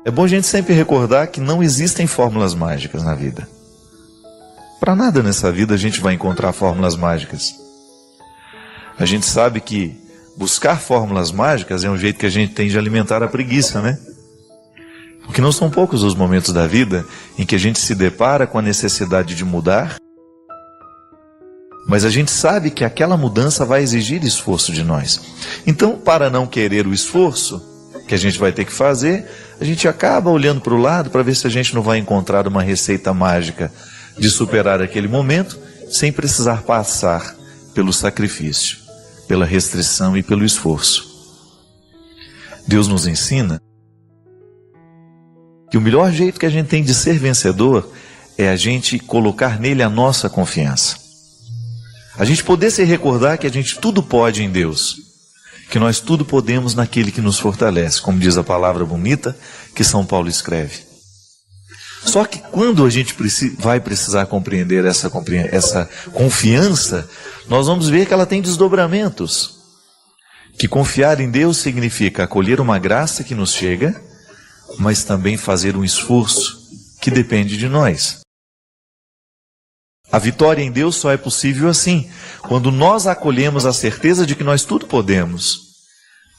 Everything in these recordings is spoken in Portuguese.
É bom a gente sempre recordar que não existem fórmulas mágicas na vida. Para nada nessa vida a gente vai encontrar fórmulas mágicas. A gente sabe que buscar fórmulas mágicas é um jeito que a gente tem de alimentar a preguiça, né? Porque não são poucos os momentos da vida em que a gente se depara com a necessidade de mudar, mas a gente sabe que aquela mudança vai exigir esforço de nós. Então, para não querer o esforço que a gente vai ter que fazer, a gente acaba olhando para o lado para ver se a gente não vai encontrar uma receita mágica de superar aquele momento sem precisar passar pelo sacrifício, pela restrição e pelo esforço. Deus nos ensina que o melhor jeito que a gente tem de ser vencedor é a gente colocar nele a nossa confiança. A gente poder se recordar que a gente tudo pode em Deus, que nós tudo podemos naquele que nos fortalece, como diz a palavra bonita que São Paulo escreve. Só que quando a gente vai precisar compreender essa confiança, nós vamos ver que ela tem desdobramentos. Que confiar em Deus significa acolher uma graça que nos chega, mas também fazer um esforço que depende de nós. A vitória em Deus só é possível assim, quando nós acolhemos a certeza de que nós tudo podemos,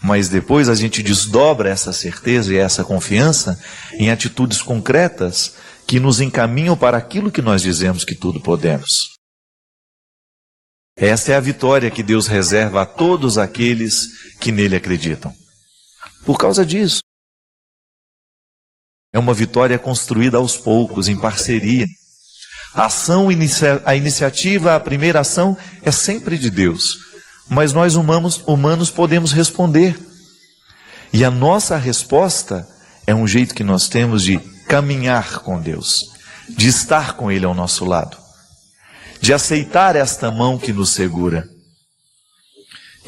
mas depois a gente desdobra essa certeza e essa confiança em atitudes concretas que nos encaminham para aquilo que nós dizemos que tudo podemos. Essa é a vitória que Deus reserva a todos aqueles que nele acreditam. Por causa disso, é uma vitória construída aos poucos, em parceria. A iniciativa, a primeira ação é sempre de Deus. Mas nós humanos podemos responder. E a nossa resposta é um jeito que nós temos de caminhar com Deus, de estar com Ele ao nosso lado, de aceitar esta mão que nos segura.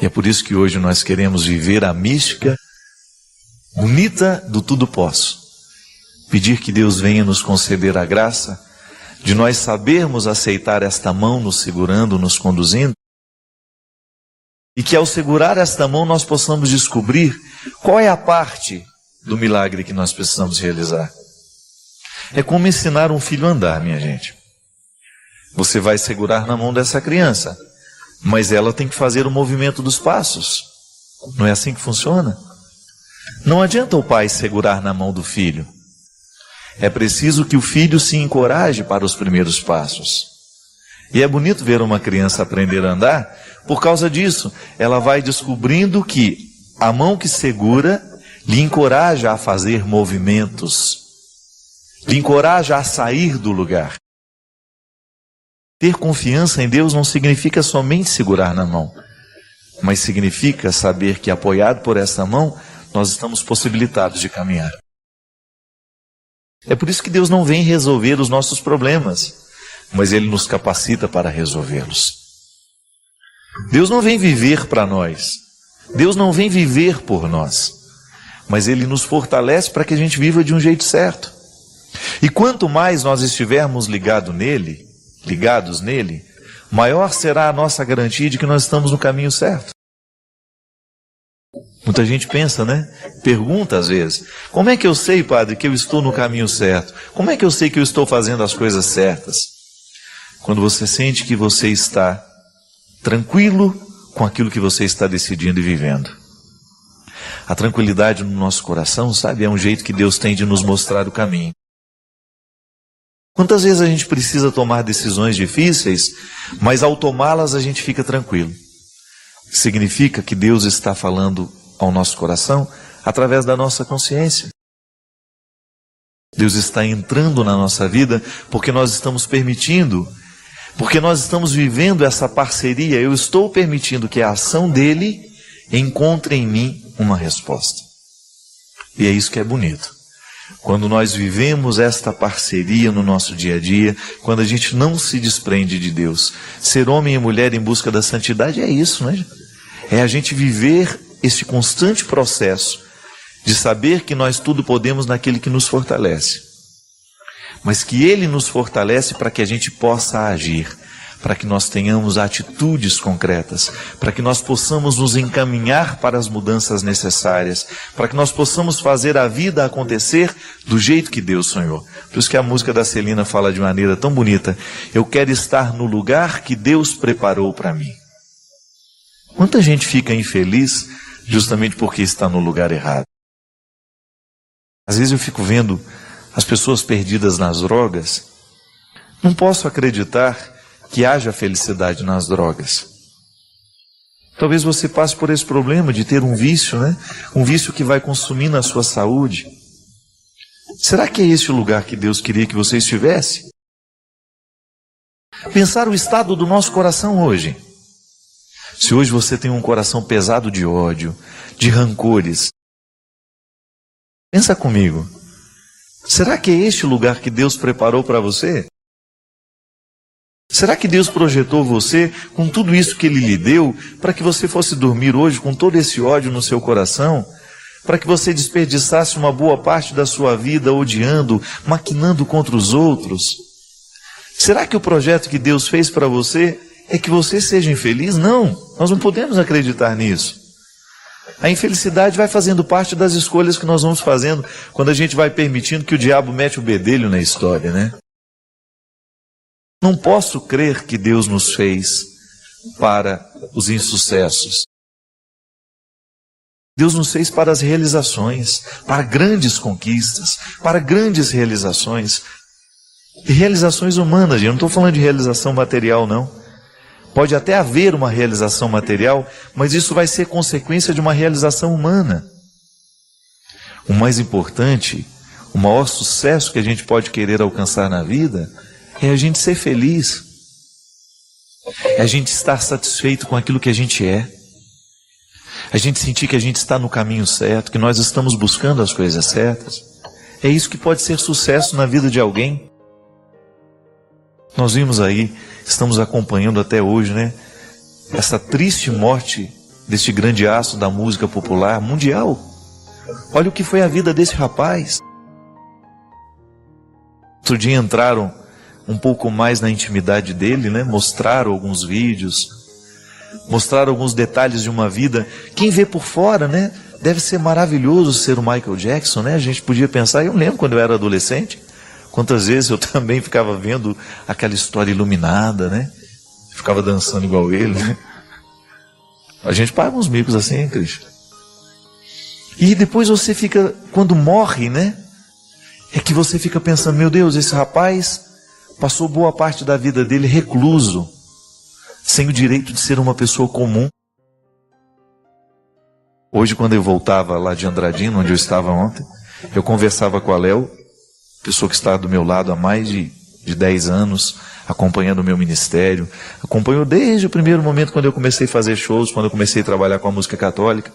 E é por isso que hoje nós queremos viver a mística bonita do tudo posso. Pedir que Deus venha nos conceder a graça de nós sabermos aceitar esta mão nos segurando, nos conduzindo, e que ao segurar esta mão nós possamos descobrir qual é a parte do milagre que nós precisamos realizar. É como ensinar um filho a andar, minha gente. Você vai segurar na mão dessa criança, mas ela tem que fazer o movimento dos passos. Não é assim que funciona? Não adianta o pai segurar na mão do filho. É preciso que o filho se encoraje para os primeiros passos. E é bonito ver uma criança aprender a andar, por causa disso, ela vai descobrindo que a mão que segura lhe encoraja a fazer movimentos, lhe encoraja a sair do lugar. Ter confiança em Deus não significa somente segurar na mão, mas significa saber que, apoiado por essa mão, nós estamos possibilitados de caminhar. É por isso que Deus não vem resolver os nossos problemas, mas Ele nos capacita para resolvê-los. Deus não vem viver para nós, Deus não vem viver por nós, mas Ele nos fortalece para que a gente viva de um jeito certo. E quanto mais nós estivermos ligados nele, maior será a nossa garantia de que nós estamos no caminho certo. Muita gente pensa, né? Pergunta às vezes: como é que eu sei, padre, que eu estou no caminho certo? Como é que eu sei que eu estou fazendo as coisas certas? Quando você sente que você está tranquilo com aquilo que você está decidindo e vivendo. A tranquilidade no nosso coração, sabe, é um jeito que Deus tem de nos mostrar o caminho. Quantas vezes a gente precisa tomar decisões difíceis, mas ao tomá-las a gente fica tranquilo? Significa que Deus está falando ao nosso coração através da nossa consciência. Deus está entrando na nossa vida porque nós estamos permitindo, porque nós estamos vivendo essa parceria. Eu estou permitindo que a ação dele encontre em mim uma resposta. E é isso que é bonito. Quando nós vivemos esta parceria no nosso dia a dia, quando a gente não se desprende de Deus. Ser homem e mulher em busca da santidade é isso, né? É a gente viver este constante processo de saber que nós tudo podemos naquele que nos fortalece. Mas que Ele nos fortalece para que a gente possa agir, para que nós tenhamos atitudes concretas, para que nós possamos nos encaminhar para as mudanças necessárias, para que nós possamos fazer a vida acontecer do jeito que Deus sonhou. Por isso que a música da Celina fala de maneira tão bonita: eu quero estar no lugar que Deus preparou para mim. Quanta gente fica infeliz justamente porque está no lugar errado. Às vezes eu fico vendo as pessoas perdidas nas drogas. Não posso acreditar que haja felicidade nas drogas. Talvez você passe por esse problema de ter um vício, né? Um vício que vai consumindo a sua saúde. Será que é esse o lugar que Deus queria que você estivesse? Pensar o estado do nosso coração hoje. Se hoje você tem um coração pesado de ódio, de rancores, pensa comigo. Será que é este o lugar que Deus preparou para você? Será que Deus projetou você com tudo isso que Ele lhe deu para que você fosse dormir hoje com todo esse ódio no seu coração? Para que você desperdiçasse uma boa parte da sua vida odiando, maquinando contra os outros? Será que o projeto que Deus fez para você é que você seja infeliz? Não, nós não podemos acreditar nisso. A infelicidade vai fazendo parte das escolhas que nós vamos fazendo quando a gente vai permitindo que o diabo mete o bedelho na história, né? Não posso crer que Deus nos fez para os insucessos. Deus nos fez para as realizações, para grandes conquistas, para grandes realizações. E realizações humanas, eu não estou falando de realização material, não. Pode até haver uma realização material, mas isso vai ser consequência de uma realização humana. O mais importante, o maior sucesso que a gente pode querer alcançar na vida é a gente ser feliz. É a gente estar satisfeito com aquilo que a gente é. A gente sentir que a gente está no caminho certo, que nós estamos buscando as coisas certas. É isso que pode ser sucesso na vida de alguém. Nós vimos aí, estamos acompanhando até hoje, né? Essa triste morte deste grande astro da música popular mundial. Olha o que foi a vida desse rapaz. Outro dia entraram um pouco mais na intimidade dele, né? Mostraram alguns vídeos, mostraram alguns detalhes de uma vida. Quem vê por fora, né? Deve ser maravilhoso ser o Michael Jackson, né? A gente podia pensar, eu lembro quando eu era adolescente, quantas vezes eu também ficava vendo aquela história iluminada, né? Ficava dançando igual ele, né? A gente paga uns micos assim, Cristo. E depois você fica, quando morre, né? É que você fica pensando, meu Deus, esse rapaz passou boa parte da vida dele recluso, sem o direito de ser uma pessoa comum. Hoje, quando eu voltava lá de Andradina, onde eu estava ontem, eu conversava com a Léo, pessoa que está do meu lado há mais de 10 anos, acompanhando o meu ministério, acompanhou desde o primeiro momento quando eu comecei a fazer shows, quando eu comecei a trabalhar com a música católica.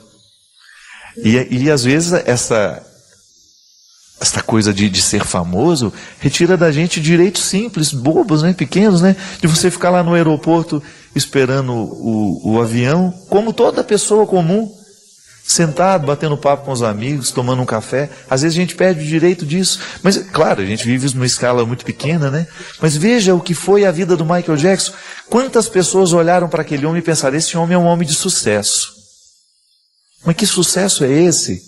E às vezes essa coisa de ser famoso retira da gente direitos simples, bobos, né, pequenos, né, de você ficar lá no aeroporto esperando o avião, como toda pessoa comum, sentado, batendo papo com os amigos, tomando um café. Às vezes a gente perde o direito disso, mas claro, a gente vive numa escala muito pequena, né? Mas veja o que foi a vida do Michael Jackson. Quantas pessoas olharam para aquele homem e pensaram, esse homem é um homem de sucesso. Mas que sucesso é esse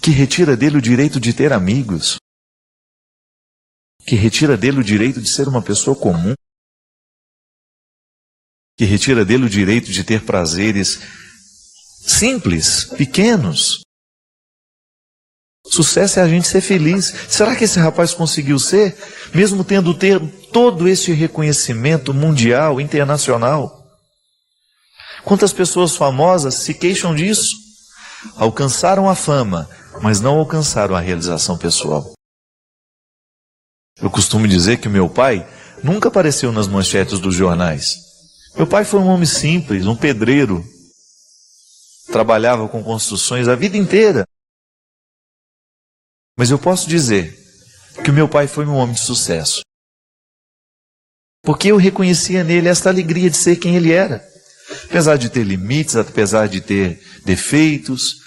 que retira dele o direito de ter amigos? Que retira dele o direito de ser uma pessoa comum? Que retira dele o direito de ter prazeres simples, pequenos. Sucesso é a gente ser feliz. Será que esse rapaz conseguiu ser, mesmo tendo todo esse reconhecimento mundial, internacional? Quantas pessoas famosas se queixam disso? Alcançaram a fama, mas não alcançaram a realização pessoal. Eu costumo dizer que meu pai nunca apareceu nas manchetes dos jornais. Meu pai foi um homem simples, um pedreiro. Trabalhava com construções a vida inteira. Mas eu posso dizer que o meu pai foi um homem de sucesso. Porque eu reconhecia nele esta alegria de ser quem ele era. Apesar de ter limites, apesar de ter defeitos.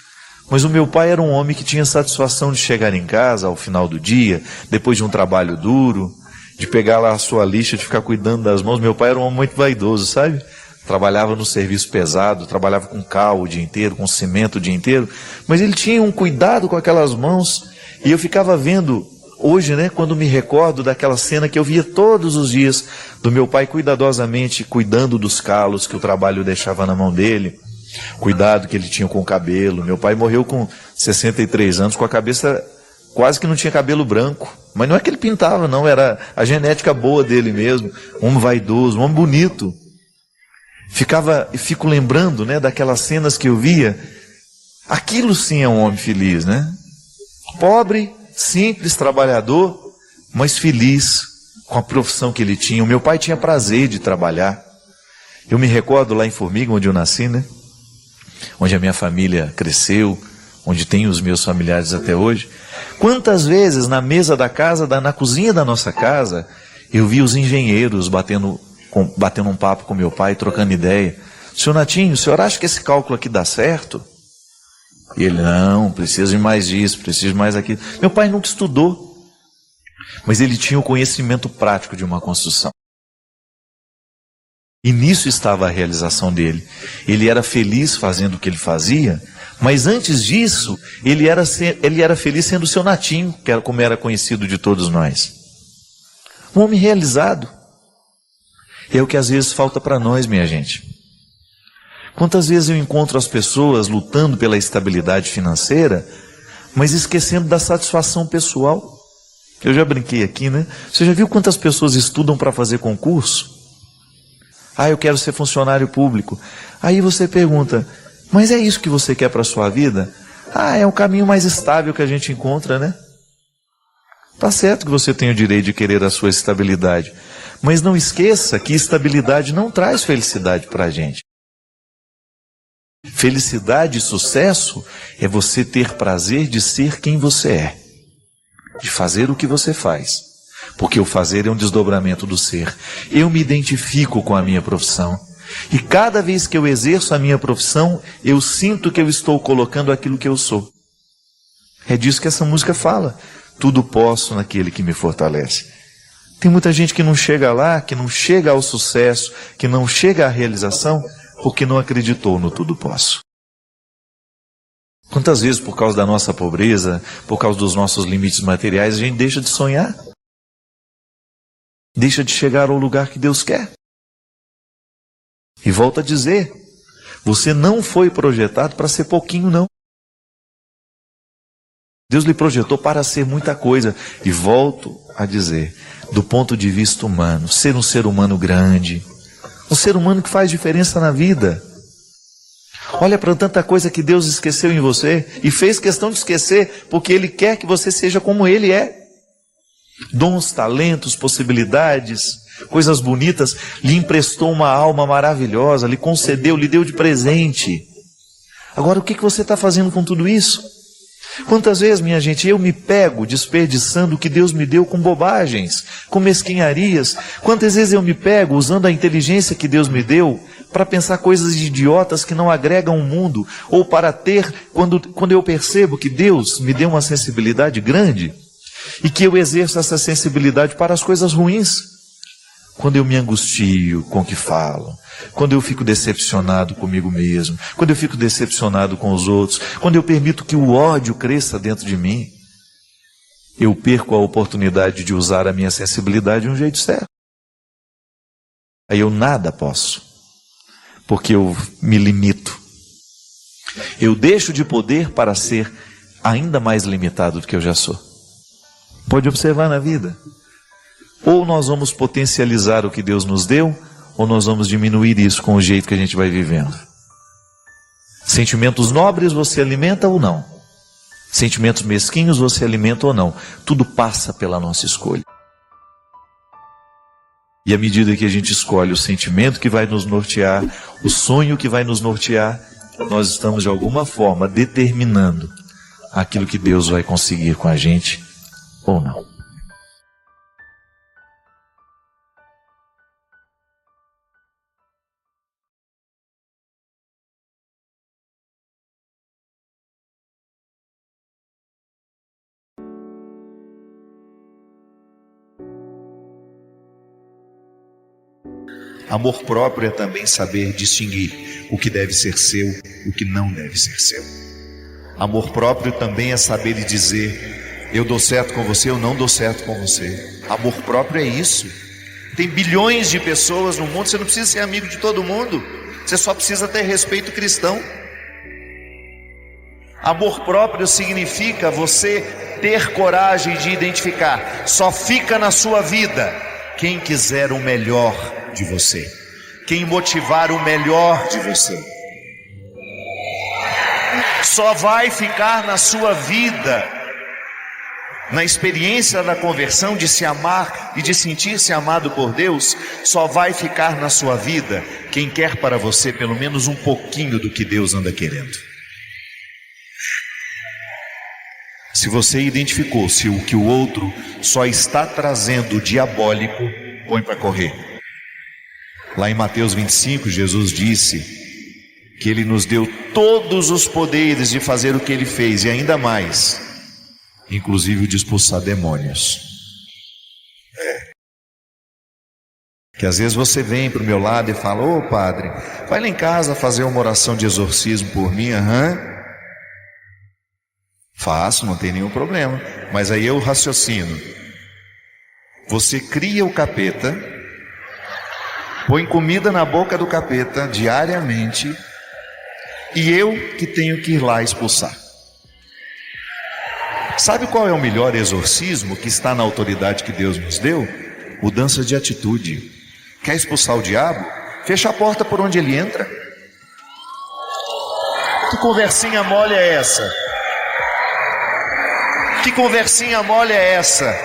Mas o meu pai era um homem que tinha satisfação de chegar em casa ao final do dia, depois de um trabalho duro, de pegar lá a sua lixa, de ficar cuidando das mãos. Meu pai era um homem muito vaidoso, sabe? Trabalhava no serviço pesado, trabalhava com cal o dia inteiro, com cimento o dia inteiro, mas ele tinha um cuidado com aquelas mãos, e eu ficava vendo, hoje, né, quando me recordo daquela cena que eu via todos os dias, do meu pai cuidadosamente cuidando dos calos que o trabalho deixava na mão dele, cuidado que ele tinha com o cabelo. Meu pai morreu com 63 anos, com a cabeça quase que não tinha cabelo branco, mas não é que ele pintava, não, era a genética boa dele mesmo, um homem vaidoso, um homem bonito. Fico lembrando, né, daquelas cenas que eu via. Aquilo sim é um homem feliz, né? Pobre, simples, trabalhador, mas feliz com a profissão que ele tinha. O meu pai tinha prazer de trabalhar. Eu me recordo lá em Formiga, onde eu nasci, né? Onde a minha família cresceu, onde tenho os meus familiares até hoje. Quantas vezes na mesa da casa, na cozinha da nossa casa, eu vi os engenheiros batendo um papo com meu pai, trocando ideia. Senhor Natinho, o senhor acha que esse cálculo aqui dá certo? E ele, não, preciso de mais disso, preciso de mais aquilo. Meu pai nunca estudou, mas ele tinha o conhecimento prático de uma construção. E nisso estava a realização dele. Ele era feliz fazendo o que ele fazia, mas antes disso, ele era feliz sendo o seu Natinho, que era como era conhecido de todos nós. Um homem realizado. É o que às vezes falta para nós, minha gente. Quantas vezes eu encontro as pessoas lutando pela estabilidade financeira, mas esquecendo da satisfação pessoal? Eu já brinquei aqui, né? Você já viu quantas pessoas estudam para fazer concurso? Ah, eu quero ser funcionário público. Aí você pergunta, mas é isso que você quer para a sua vida? Ah, é um caminho mais estável que a gente encontra, né? Tá certo que você tem o direito de querer a sua estabilidade, mas não esqueça que estabilidade não traz felicidade para a gente. Felicidade e sucesso é você ter prazer de ser quem você é, de fazer o que você faz, porque o fazer é um desdobramento do ser. Eu me identifico com a minha profissão, e cada vez que eu exerço a minha profissão, eu sinto que eu estou colocando aquilo que eu sou. É disso que essa música fala. Tudo posso naquele que me fortalece. Tem muita gente que não chega lá, que não chega ao sucesso, que não chega à realização, porque não acreditou no tudo posso. Quantas vezes, por causa da nossa pobreza, por causa dos nossos limites materiais, a gente deixa de sonhar? Deixa de chegar ao lugar que Deus quer? E volto a dizer, você não foi projetado para ser pouquinho, não. Deus lhe projetou para ser muita coisa. E volto a dizer, do ponto de vista humano, ser um ser humano grande, um ser humano que faz diferença na vida. Olha para tanta coisa que Deus esqueceu em você e fez questão de esquecer, porque Ele quer que você seja como Ele é. Dons, talentos, possibilidades, coisas bonitas, lhe emprestou uma alma maravilhosa, lhe concedeu, lhe deu de presente. Agora, o que você está fazendo com tudo isso? Quantas vezes, minha gente, eu me pego desperdiçando o que Deus me deu com bobagens, com mesquinharias? Quantas vezes eu me pego usando a inteligência que Deus me deu para pensar coisas idiotas que não agregam o mundo, ou para ter, quando eu percebo que Deus me deu uma sensibilidade grande, e que eu exerço essa sensibilidade para as coisas ruins? Quando eu me angustio com o que falo, quando eu fico decepcionado comigo mesmo, quando eu fico decepcionado com os outros, quando eu permito que o ódio cresça dentro de mim, eu perco a oportunidade de usar a minha sensibilidade de um jeito certo. Aí eu nada posso, porque eu me limito. Eu deixo de poder para ser ainda mais limitado do que eu já sou. Pode observar na vida. Ou nós vamos potencializar o que Deus nos deu, ou nós vamos diminuir isso com o jeito que a gente vai vivendo. Sentimentos nobres você alimenta ou não? Sentimentos mesquinhos você alimenta ou não? Tudo passa pela nossa escolha. E à medida que a gente escolhe o sentimento que vai nos nortear, o sonho que vai nos nortear, nós estamos de alguma forma determinando aquilo que Deus vai conseguir com a gente ou não. Amor próprio é também saber distinguir o que deve ser seu, o que não deve ser seu. Amor próprio também é saber lhe dizer: eu dou certo com você, eu não dou certo com você. Amor próprio é isso. Tem bilhões de pessoas no mundo, você não precisa ser amigo de todo mundo, você só precisa ter respeito cristão. Amor próprio significa você ter coragem de identificar: só fica na sua vida quem quiser o melhor de você, quem motivar o melhor de você. Só vai ficar na sua vida, na experiência da conversão, de se amar e de sentir-se amado por Deus, só vai ficar na sua vida quem quer para você pelo menos um pouquinho do que Deus anda querendo. Se você identificou se o que o outro só está trazendo diabólico, põe para correr. Lá em Mateus 25, Jesus disse que Ele nos deu todos os poderes de fazer o que Ele fez e ainda mais, inclusive o de expulsar demônios. Que às vezes você vem para o meu lado e fala: ô padre, vai lá em casa fazer uma oração de exorcismo por mim. Faço, não tem nenhum problema. Mas aí eu raciocino: você cria o capeta, põe comida na boca do capeta diariamente, e eu que tenho que ir lá expulsar. Sabe qual é o melhor exorcismo que está na autoridade que Deus nos deu? Mudança de atitude. Quer expulsar o diabo? Fecha a porta por onde ele entra. Que conversinha mole é essa? Que conversinha mole é essa?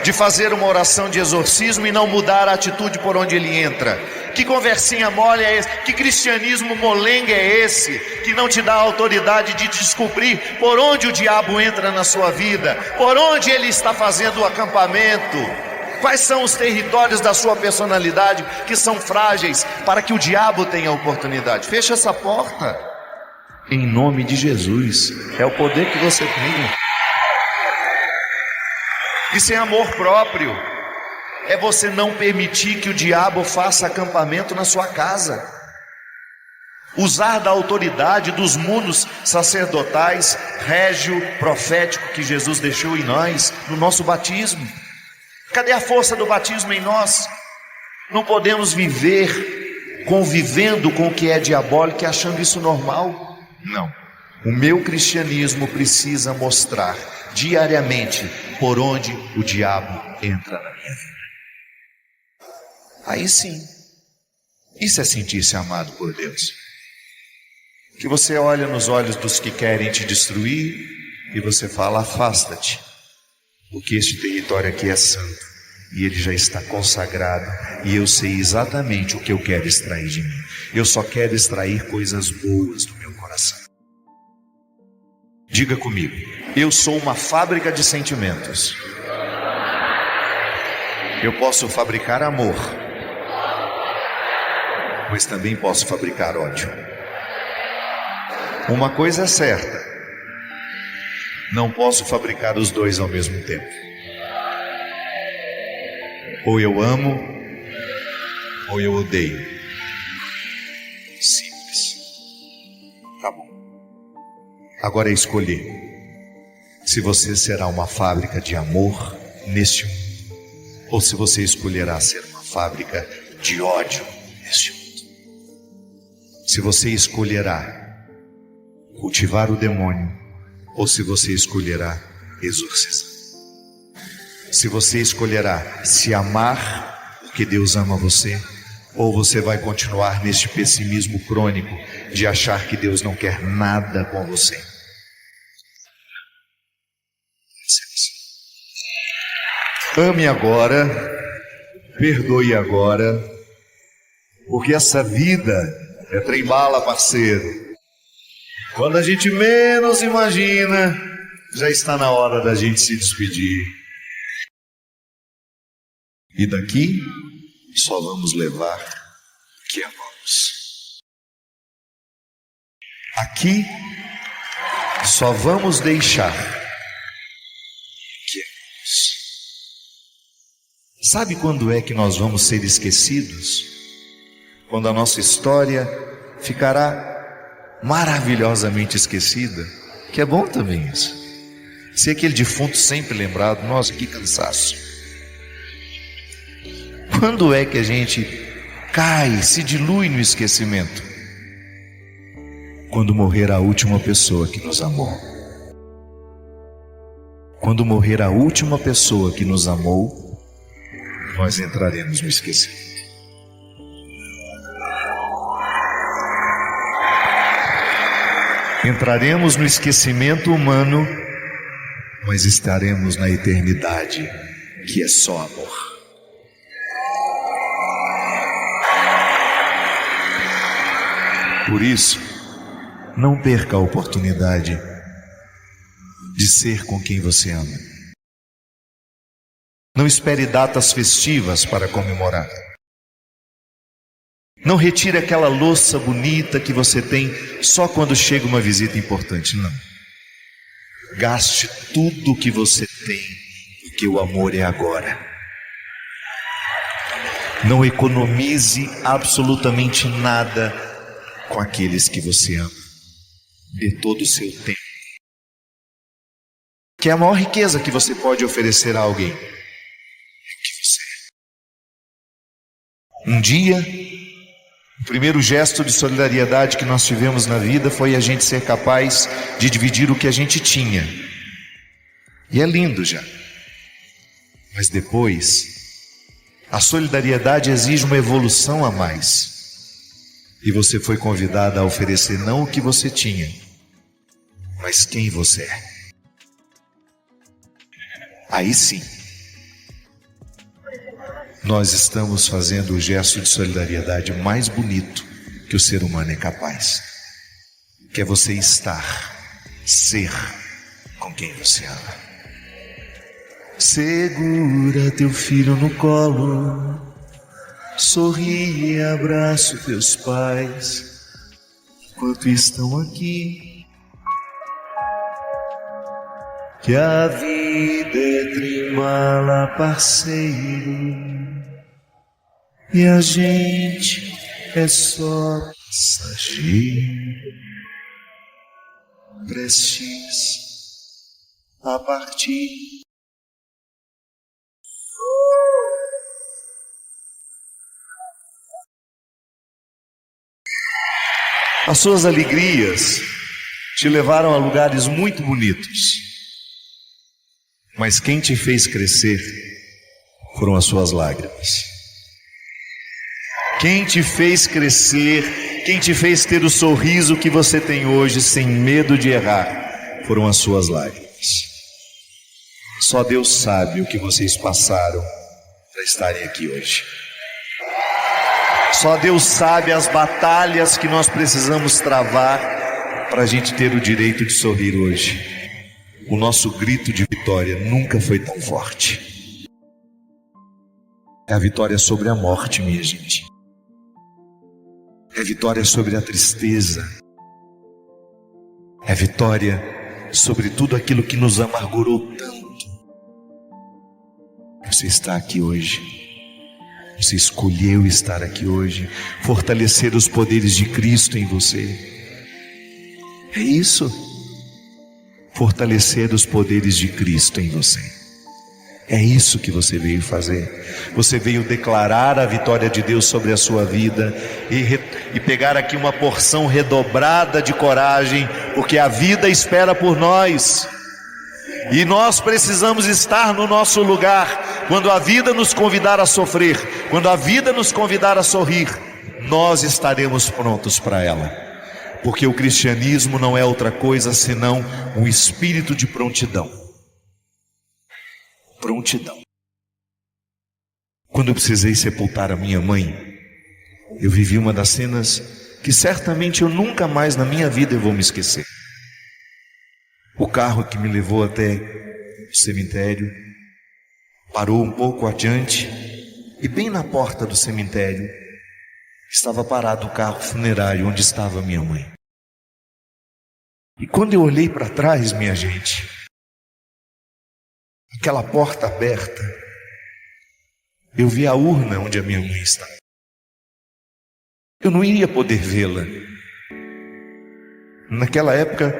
De fazer uma oração de exorcismo e não mudar a atitude por onde ele entra. Que conversinha mole é esse? Que cristianismo molenga é esse? Que não te dá a autoridade de descobrir por onde o diabo entra na sua vida, por onde ele está fazendo o acampamento, quais são os territórios da sua personalidade que são frágeis para que o diabo tenha oportunidade. Fecha essa porta, em nome de Jesus. É o poder que você tem. Isso é amor próprio. É você não permitir que o diabo faça acampamento na sua casa. Usar da autoridade dos mundos sacerdotais, régio, profético que Jesus deixou em nós, no nosso batismo. Cadê a força do batismo em nós? Não podemos viver convivendo com o que é diabólico e achando isso normal. Não. O meu cristianismo precisa mostrar diariamente por onde o diabo entra na minha vida. Aí sim, isso é sentir-se amado por Deus. Que você olha nos olhos dos que querem te destruir e você fala: afasta-te, porque este território aqui é santo e ele já está consagrado, e eu sei exatamente o que eu quero extrair de mim. Eu só quero extrair coisas boas do meu coração. Diga comigo: eu sou uma fábrica de sentimentos. Eu posso fabricar amor, mas também posso fabricar ódio. Uma coisa é certa: não posso fabricar os dois ao mesmo tempo. Ou eu amo, ou eu odeio. Simples. Tá bom. Agora é escolher se você será uma fábrica de amor neste mundo, ou se você escolherá ser uma fábrica de ódio neste mundo. Se você escolherá cultivar o demônio, ou se você escolherá exorcizar. Se você escolherá se amar porque Deus ama você, ou você vai continuar neste pessimismo crônico de achar que Deus não quer nada com você. Ame agora, perdoe agora, porque essa vida é trem-bala, parceiro. Quando a gente menos imagina, já está na hora da gente se despedir. E daqui só vamos levar o que amamos. Aqui só vamos deixar o que amamos. Sabe quando é que nós vamos ser esquecidos? quando a nossa história ficará maravilhosamente esquecida, que é bom também isso. Ser aquele defunto sempre lembrado, nossa, que cansaço. Quando é que a gente cai, se dilui no esquecimento? Quando morrer a última pessoa que nos amou. Quando morrer a última pessoa que nos amou, nós entraremos no esquecimento. Entraremos no esquecimento humano, mas estaremos na eternidade, que é só amor. Por isso, não perca a oportunidade de ser com quem você ama. Não espere datas festivas para comemorar. Não retire aquela louça bonita que você tem só quando chega uma visita importante, não. Gaste tudo o que você tem, porque o amor é agora. Não economize absolutamente nada com aqueles que você ama. Dê todo o seu tempo, que é a maior riqueza que você pode oferecer a alguém. Um dia, o primeiro gesto de solidariedade que nós tivemos na vida foi a gente ser capaz de dividir o que a gente tinha. E é lindo já. Mas depois, a solidariedade exige uma evolução a mais. E você foi convidada a oferecer não o que você tinha, mas quem você é. Aí sim, nós estamos fazendo o gesto de solidariedade mais bonito que o ser humano é capaz, que é você estar, ser com quem você ama. Segura teu filho no colo, sorri e abraça teus pais, enquanto estão aqui. Que a vida é trimala, parceiro, e a gente é só passageiro, prestes a partir. As suas alegrias te levaram a lugares muito bonitos, mas quem te fez crescer foram as suas lágrimas. Quem te fez crescer, quem te fez ter o sorriso que você tem hoje sem medo de errar, foram as suas lágrimas. Só Deus sabe o que vocês passaram para estarem aqui hoje. Só Deus sabe as batalhas que nós precisamos travar para a gente ter o direito de sorrir hoje. O nosso grito de vitória nunca foi tão forte. É a vitória sobre a morte, minha gente. É a vitória sobre a tristeza. É a vitória sobre tudo aquilo que nos amargurou tanto. Você está aqui hoje. Você escolheu estar aqui hoje, fortalecer os poderes de Cristo em você. É isso. Fortalecer os poderes de Cristo em você. É isso que você veio fazer. Você veio declarar a vitória de Deus sobre a sua vida e pegar aqui uma porção redobrada de coragem, porque a vida espera por nós. E nós precisamos estar no nosso lugar. Quando a vida nos convidar a sofrer, quando a vida nos convidar a sorrir, nós estaremos prontos para ela. Porque o cristianismo não é outra coisa senão um espírito de prontidão. Prontidão. Quando eu precisei sepultar a minha mãe, eu vivi uma das cenas que certamente eu nunca mais na minha vida eu vou me esquecer. O carro que me levou até o cemitério parou um pouco adiante e bem na porta do cemitério estava parado o carro funerário onde estava minha mãe. E quando eu olhei para trás, minha gente, aquela porta aberta, eu vi a urna onde a minha mãe estava. eu não iria poder vê-la. Naquela época,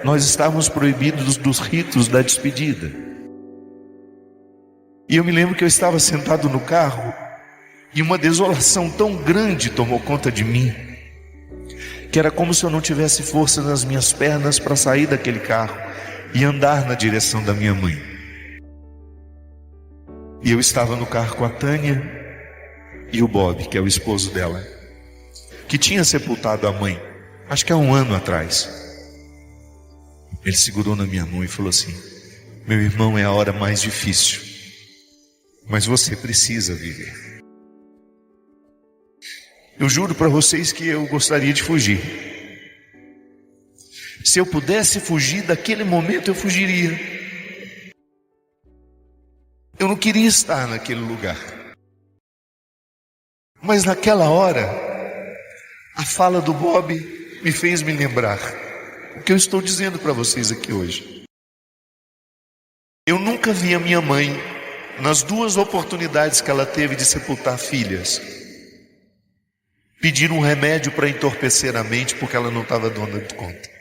nós estávamos proibidos dos ritos da despedida. E eu me lembro que eu estava sentado no carro e uma desolação tão grande tomou conta de mim, que era como se eu não tivesse força nas minhas pernas para sair daquele carro e andar na direção da minha mãe. E eu estava no carro com a Tânia e o Bob, que é o esposo dela, que tinha sepultado a mãe, acho que há 1 ano atrás. Ele segurou na minha mão e falou assim: meu irmão, é a hora mais difícil, mas você precisa viver. Eu juro para vocês que eu gostaria de fugir. Se eu pudesse fugir daquele momento, eu fugiria. Eu não queria estar naquele lugar. Mas naquela hora, a fala do Bob me fez me lembrar o que eu estou dizendo para vocês aqui hoje. Eu nunca vi a minha mãe, nas 2 oportunidades que ela teve de sepultar filhas, pedir um remédio para entorpecer a mente porque ela não estava dando conta.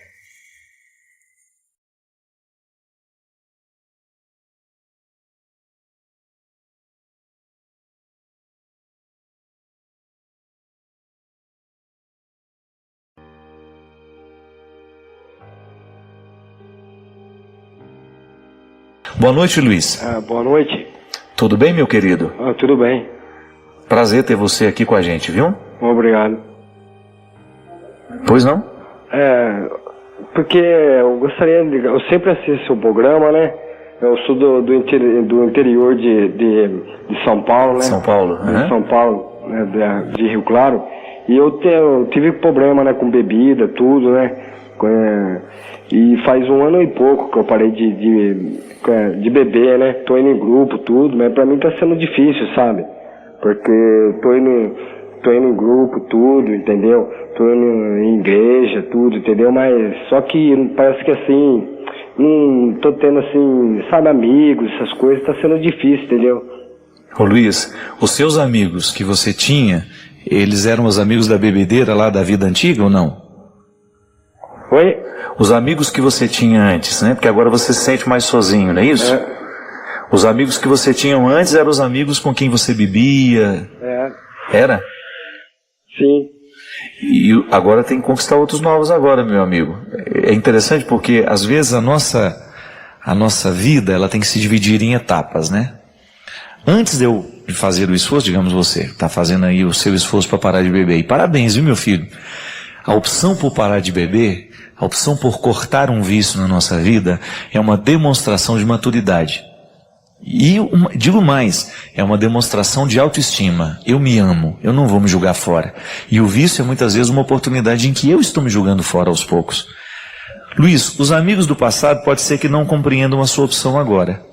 Boa noite, Luiz. Boa noite. Tudo bem, meu querido? Tudo bem. Prazer ter você aqui com a gente, viu? Obrigado. Pois não? Porque eu gostaria de... Eu sempre assisto o programa, né? Eu sou do interior de São Paulo, né? São Paulo, de São Paulo, né? De Rio Claro. E eu tive problema, né? Com bebida, tudo, né? E faz 1 ano e pouco que eu parei de beber, né? Tô indo em grupo, tudo, mas pra mim tá sendo difícil, sabe? Porque tô indo em grupo, tudo, entendeu? Tô indo em igreja, tudo, entendeu? Mas só que parece que assim, não tô tendo assim, sabe, amigos, essas coisas, tá sendo difícil, entendeu? Ô Luiz, os seus amigos que você tinha, eles eram os amigos da bebedeira lá da vida antiga ou não? Oi? Os amigos que você tinha antes, né? Porque agora você se sente mais sozinho, não é isso? Os amigos que você tinha antes eram os amigos com quem você bebia? Era? Sim. E agora tem que conquistar outros novos agora, meu amigo. É interessante porque às vezes a nossa vida, ela tem que se dividir em etapas, né? Antes de fazer o esforço, digamos você, está fazendo aí o seu esforço para parar de beber. E parabéns, viu, meu filho? A opção por parar de beber, a opção por cortar um vício na nossa vida, é uma demonstração de maturidade. E digo mais, é uma demonstração de autoestima. Eu me amo, eu não vou me julgar fora. E o vício é muitas vezes uma oportunidade em que eu estou me julgando fora aos poucos. Luiz, os amigos do passado pode ser que não compreendam a sua opção agora.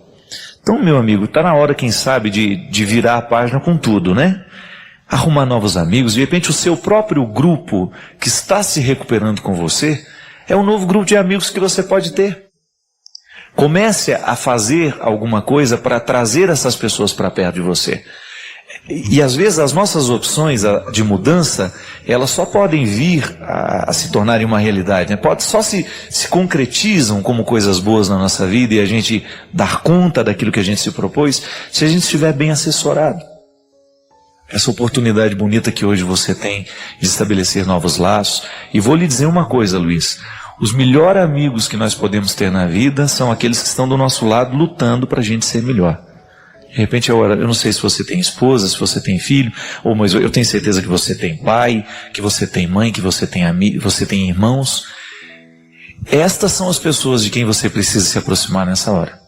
Então, meu amigo, está na hora, quem sabe, de virar a página com tudo, né? Arrumar novos amigos, de repente o seu próprio grupo que está se recuperando com você é um novo grupo de amigos que você pode ter. Comece a fazer alguma coisa para trazer essas pessoas para perto de você. E às vezes as nossas opções de mudança, elas só podem vir a se tornarem uma realidade, né? Só se concretizam como coisas boas na nossa vida e a gente dar conta daquilo que a gente se propôs, se a gente estiver bem assessorado. Essa oportunidade bonita que hoje você tem de estabelecer novos laços. E vou lhe dizer uma coisa, Luiz. Os melhores amigos que nós podemos ter na vida são aqueles que estão do nosso lado lutando para a gente ser melhor. De repente, eu não sei se você tem esposa, se você tem filho, mas eu tenho certeza que você tem pai, que você tem mãe, que você tem irmãos. Estas são as pessoas de quem você precisa se aproximar nessa hora.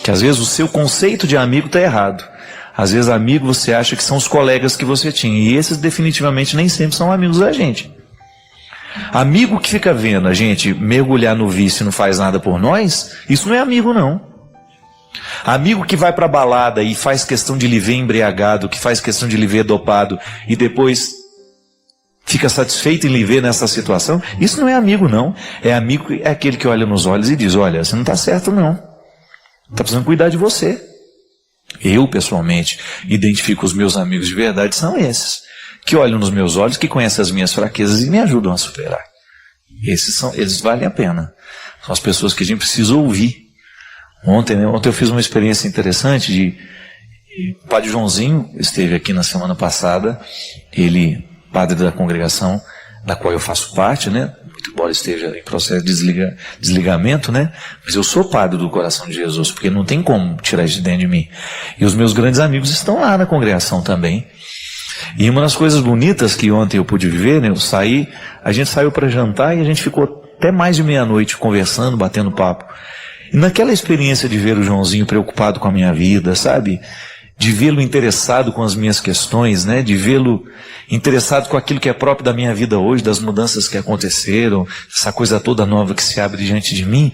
Que às vezes o seu conceito de amigo está errado. Às vezes amigo você acha que são os colegas que você tinha. E esses definitivamente nem sempre são amigos da gente. Amigo que fica vendo a gente mergulhar no vício e não faz nada por nós, isso não é amigo não. Amigo que vai para balada e faz questão de lhe ver embriagado, que faz questão de lhe ver dopado e depois fica satisfeito em lhe ver nessa situação, isso não é amigo não. É amigo, é aquele que olha nos olhos e diz: olha, você não está certo não. Está precisando cuidar de você. Eu, pessoalmente, identifico os meus amigos de verdade, são esses, que olham nos meus olhos, que conhecem as minhas fraquezas e me ajudam a superar. Eles valem a pena. São as pessoas que a gente precisa ouvir. Ontem eu fiz uma experiência interessante o Padre Joãozinho esteve aqui na semana passada, ele, padre da congregação da qual eu faço parte, né? Muito embora esteja em processo de desligamento, né? Mas eu sou padre do coração de Jesus, porque não tem como tirar isso de dentro de mim. E os meus grandes amigos estão lá na congregação também. E uma das coisas bonitas que ontem eu pude viver, né? A gente saiu para jantar e a gente ficou até mais de meia-noite conversando, batendo papo. E naquela experiência de ver o Joãozinho preocupado com a minha vida, sabe? De vê-lo interessado com as minhas questões, né? De vê-lo interessado com aquilo que é próprio da minha vida hoje, das mudanças que aconteceram, essa coisa toda nova que se abre diante de mim,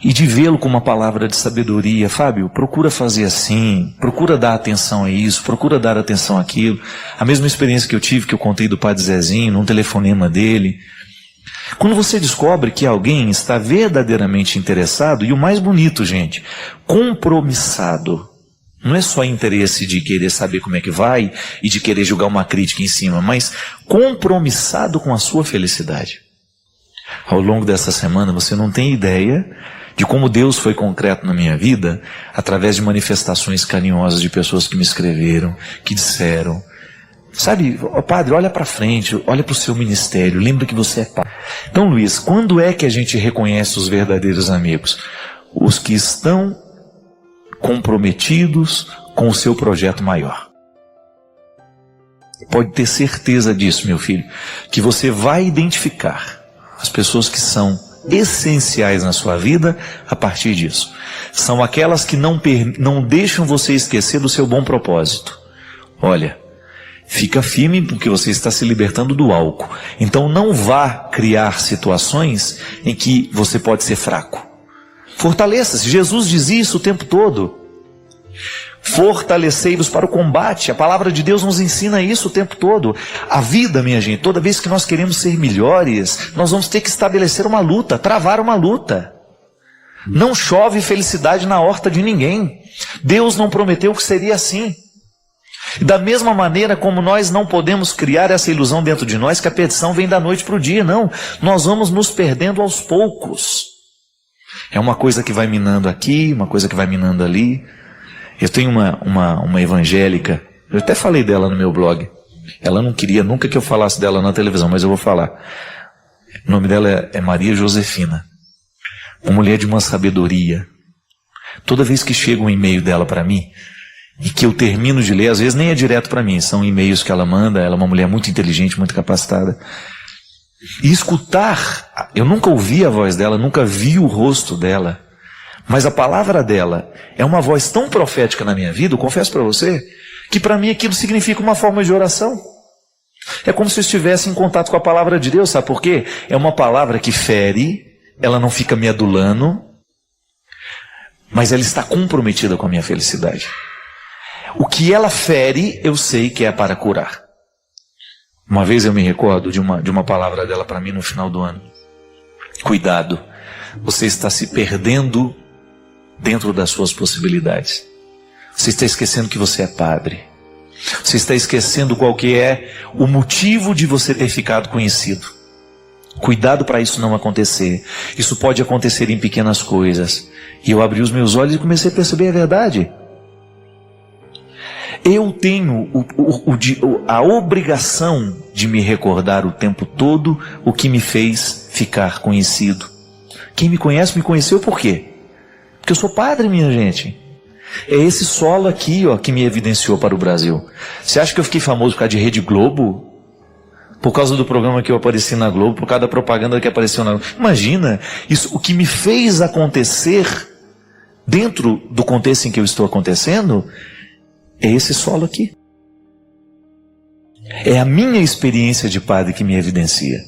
e de vê-lo com uma palavra de sabedoria. Fábio, procura fazer assim, procura dar atenção a isso, procura dar atenção àquilo. A mesma experiência que eu tive, que eu contei do Padre Zezinho, num telefonema dele. Quando você descobre que alguém está verdadeiramente interessado, e o mais bonito, gente, compromissado. Não é só interesse de querer saber como é que vai e de querer jogar uma crítica em cima, mas compromissado com a sua felicidade. Ao longo dessa semana você não tem ideia de como Deus foi concreto na minha vida através de manifestações carinhosas de pessoas que me escreveram, que disseram, sabe, padre, olha para frente, olha para o seu ministério, lembra que você é padre. Então, Luiz, quando é que a gente reconhece os verdadeiros amigos? Os que estão comprometidos com o seu projeto maior. Pode ter certeza disso, meu filho, que você vai identificar as pessoas que são essenciais na sua vida a partir disso. São aquelas que não deixam você esquecer do seu bom propósito. Olha, fica firme porque você está se libertando do álcool. Então não vá criar situações em que você pode ser fraco. Fortaleça-se. Jesus dizia isso o tempo todo. Fortalecei-vos para o combate. A palavra de Deus nos ensina isso o tempo todo. A vida, minha gente, toda vez que nós queremos ser melhores, nós vamos ter que estabelecer uma luta, travar uma luta. Não chove felicidade na horta de ninguém. Deus não prometeu que seria assim. E da mesma maneira como nós não podemos criar essa ilusão dentro de nós que a perdição vem da noite para o dia, não. Nós vamos nos perdendo aos poucos. É uma coisa que vai minando aqui, uma coisa que vai minando ali. Eu tenho uma evangélica, eu até falei dela no meu blog. Ela não queria nunca que eu falasse dela na televisão, mas eu vou falar. O nome dela é Maria Josefina. Uma mulher de uma sabedoria. Toda vez que chega um e-mail dela para mim, e que eu termino de ler, às vezes nem é direto para mim, são e-mails que ela manda, ela é uma mulher muito inteligente, muito capacitada. E escutar, eu nunca ouvi a voz dela, nunca vi o rosto dela, mas a palavra dela é uma voz tão profética na minha vida, eu confesso para você, que para mim aquilo significa uma forma de oração. É como se eu estivesse em contato com a palavra de Deus, sabe por quê? É uma palavra que fere, ela não fica me adulando, mas ela está comprometida com a minha felicidade. O que ela fere, eu sei que é para curar. Uma vez eu me recordo de uma palavra dela para mim no final do ano. Cuidado, você está se perdendo dentro das suas possibilidades. Você está esquecendo que você é padre. Você está esquecendo qual que é o motivo de você ter ficado conhecido. Cuidado para isso não acontecer. Isso pode acontecer em pequenas coisas. E eu abri os meus olhos e comecei a perceber a verdade. Eu tenho a obrigação de me recordar o tempo todo o que me fez ficar conhecido. Quem me conhece, me conheceu por quê? Porque eu sou padre, minha gente. É esse solo aqui, ó, que me evidenciou para o Brasil. Você acha que eu fiquei famoso por causa de Rede Globo? Por causa do programa que eu apareci na Globo? Por causa da propaganda que apareceu na Globo? Imagina, isso, o que me fez acontecer dentro do contexto em que eu estou acontecendo é esse solo aqui. É a minha experiência de padre que me evidencia.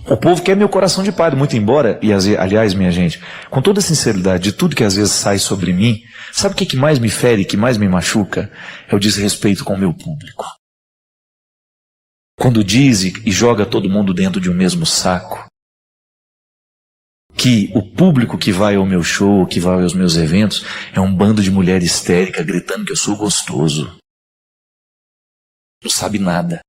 O povo quer meu coração de padre, muito embora, e aliás, minha gente, com toda a sinceridade de tudo que às vezes sai sobre mim, sabe o que mais me fere, que mais me machuca? É o desrespeito com o meu público. Quando diz e joga todo mundo dentro de um mesmo saco, que o público que vai ao meu show, que vai aos meus eventos, é um bando de mulher histérica gritando que eu sou gostoso. não sabe nada.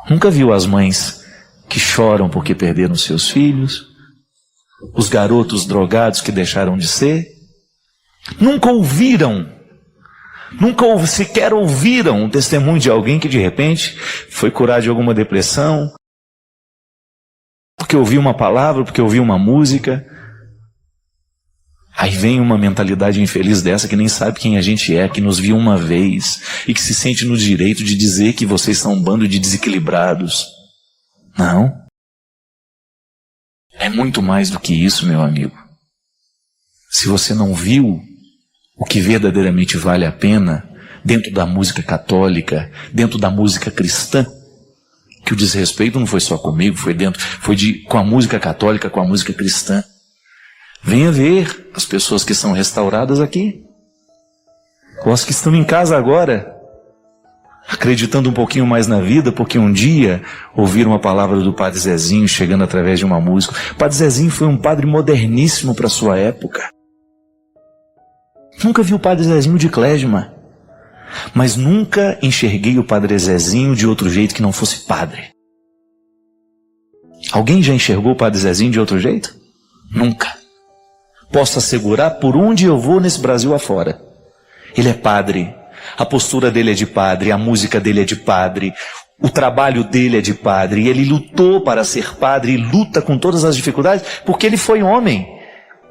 Nunca viu as mães que choram porque perderam seus filhos, os garotos drogados que deixaram de ser. Nunca sequer ouviram um testemunho de alguém que de repente foi curado de alguma depressão, porque ouviu uma palavra, porque ouviu uma música. Aí vem uma mentalidade infeliz dessa que nem sabe quem a gente é, que nos viu uma vez e que se sente no direito de dizer que vocês são um bando de desequilibrados. Não. É muito mais do que isso, meu amigo. Se você não viu o que verdadeiramente vale a pena dentro da música católica, dentro da música cristã, que o desrespeito não foi só comigo, com a música católica, com a música cristã. Venha ver as pessoas que são restauradas aqui, ou as que estão em casa agora, acreditando um pouquinho mais na vida, porque um dia ouviram a palavra do Padre Zezinho chegando através de uma música. O Padre Zezinho foi um padre moderníssimo para a sua época. Nunca vi o Padre Zezinho de klezma, mas nunca enxerguei o Padre Zezinho de outro jeito que não fosse padre. Alguém já enxergou o Padre Zezinho de outro jeito? Nunca. Posso assegurar por onde eu vou nesse Brasil afora. Ele é padre, a postura dele é de padre, a música dele é de padre, o trabalho dele é de padre, e ele lutou para ser padre e luta com todas as dificuldades, porque ele foi homem.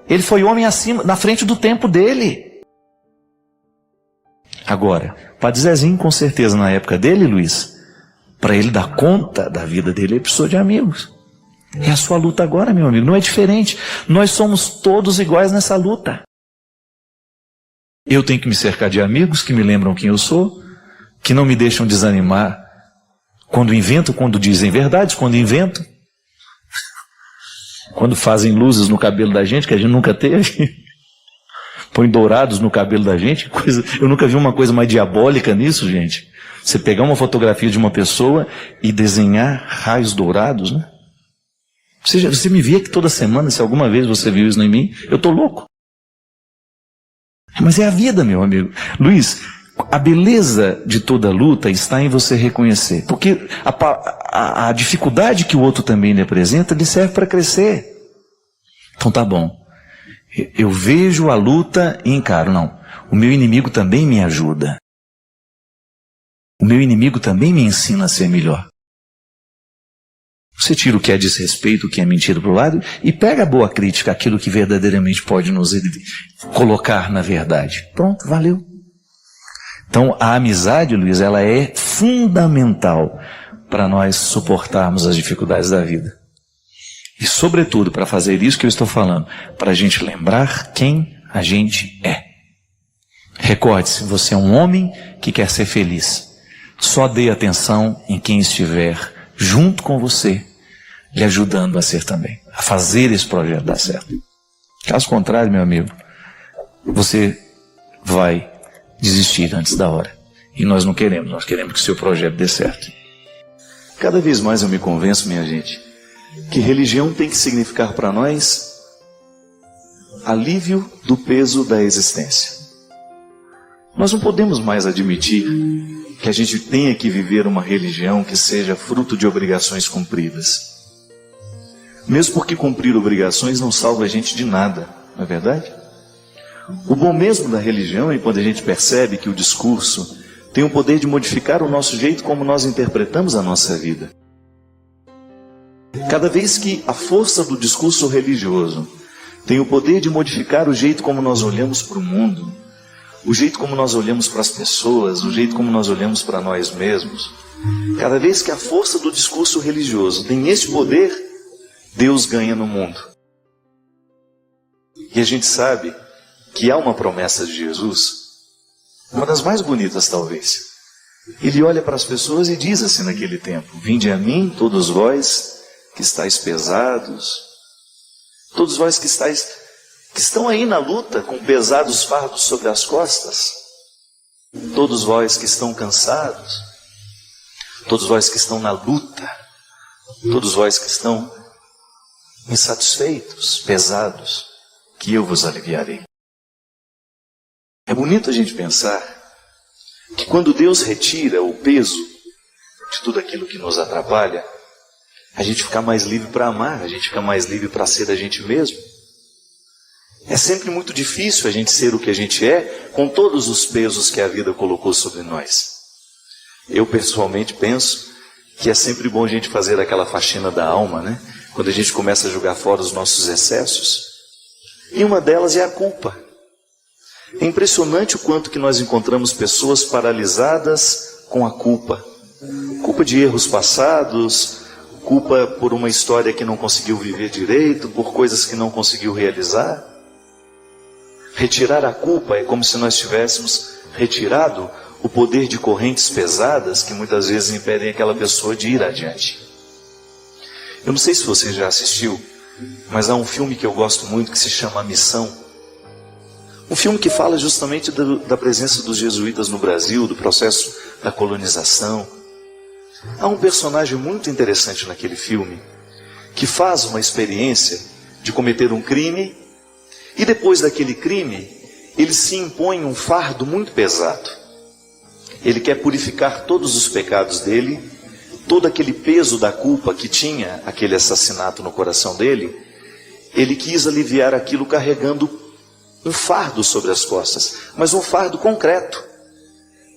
Ele foi homem acima, na frente do tempo dele. Agora, o Padre Zezinho, com certeza, na época dele, Luiz, para ele dar conta da vida dele, ele precisou de amigos. É a sua luta agora, meu amigo, não é diferente. Nós somos todos iguais nessa luta. Eu tenho que me cercar de amigos que me lembram quem eu sou, que não me deixam desanimar quando invento, quando dizem verdades, quando inventam, quando fazem luzes no cabelo da gente que a gente nunca teve, põe dourados no cabelo da gente. Eu nunca vi uma coisa mais diabólica nisso, gente. Você pegar uma fotografia de uma pessoa e desenhar raios dourados, né? Você me vê aqui toda semana, se alguma vez você viu isso em mim, eu estou louco. Mas é a vida, meu amigo. Luiz, a beleza de toda luta está em você reconhecer. Porque a dificuldade que o outro também lhe apresenta, lhe serve para crescer. Então tá bom. Eu vejo a luta e encaro. Não, o meu inimigo também me ajuda. O meu inimigo também me ensina a ser melhor. Você tira o que é desrespeito, o que é mentira para o lado e pega a boa crítica, aquilo que verdadeiramente pode nos colocar na verdade. Pronto, valeu. Então a amizade, Luiz, ela é fundamental para nós suportarmos as dificuldades da vida. E sobretudo para fazer isso que eu estou falando, para a gente lembrar quem a gente é. Recorde-se, você é um homem que quer ser feliz. Só dê atenção em quem estiver junto com você, lhe ajudando a ser também, a fazer esse projeto dar certo. Caso contrário, meu amigo, você vai desistir antes da hora. E nós não queremos, nós queremos que o seu projeto dê certo. Cada vez mais eu me convenço, minha gente, que religião tem que significar para nós alívio do peso da existência. Nós não podemos mais admitir que a gente tenha que viver uma religião que seja fruto de obrigações cumpridas. Mesmo porque cumprir obrigações não salva a gente de nada, não é verdade? O bom mesmo da religião é quando a gente percebe que o discurso tem o poder de modificar o nosso jeito como nós interpretamos a nossa vida. Cada vez que a força do discurso religioso tem o poder de modificar o jeito como nós olhamos para o mundo, o jeito como nós olhamos para as pessoas, o jeito como nós olhamos para nós mesmos, cada vez que a força do discurso religioso tem esse poder, Deus ganha no mundo. E a gente sabe que há uma promessa de Jesus, uma das mais bonitas talvez. Ele olha para as pessoas e diz assim naquele tempo: vinde a mim, todos vós que estáis pesados, todos vós que estão aí na luta com pesados fardos sobre as costas, todos vós que estão cansados, todos vós que estão na luta, todos vós que estão insatisfeitos, pesados, que eu vos aliviarei. É bonito a gente pensar que quando Deus retira o peso de tudo aquilo que nos atrapalha, a gente fica mais livre para amar, a gente fica mais livre para ser a gente mesmo. É sempre muito difícil a gente ser o que a gente é, com todos os pesos que a vida colocou sobre nós. Eu pessoalmente penso que é sempre bom a gente fazer aquela faxina da alma, né? Quando a gente começa a jogar fora os nossos excessos. E uma delas é a culpa. É impressionante o quanto que nós encontramos pessoas paralisadas com a culpa. Culpa de erros passados, culpa por uma história que não conseguiu viver direito, por coisas que não conseguiu realizar. Retirar a culpa é como se nós tivéssemos retirado o poder de correntes pesadas que muitas vezes impedem aquela pessoa de ir adiante. Eu não sei se você já assistiu, mas há um filme que eu gosto muito que se chama A Missão. Um filme que fala justamente da presença dos jesuítas no Brasil, do processo da colonização. Há um personagem muito interessante naquele filme, que faz uma experiência de cometer um crime, e depois daquele crime, ele se impõe um fardo muito pesado. Ele quer purificar todos os pecados dele, todo aquele peso da culpa que tinha aquele assassinato no coração dele, ele quis aliviar aquilo carregando um fardo sobre as costas, mas um fardo concreto.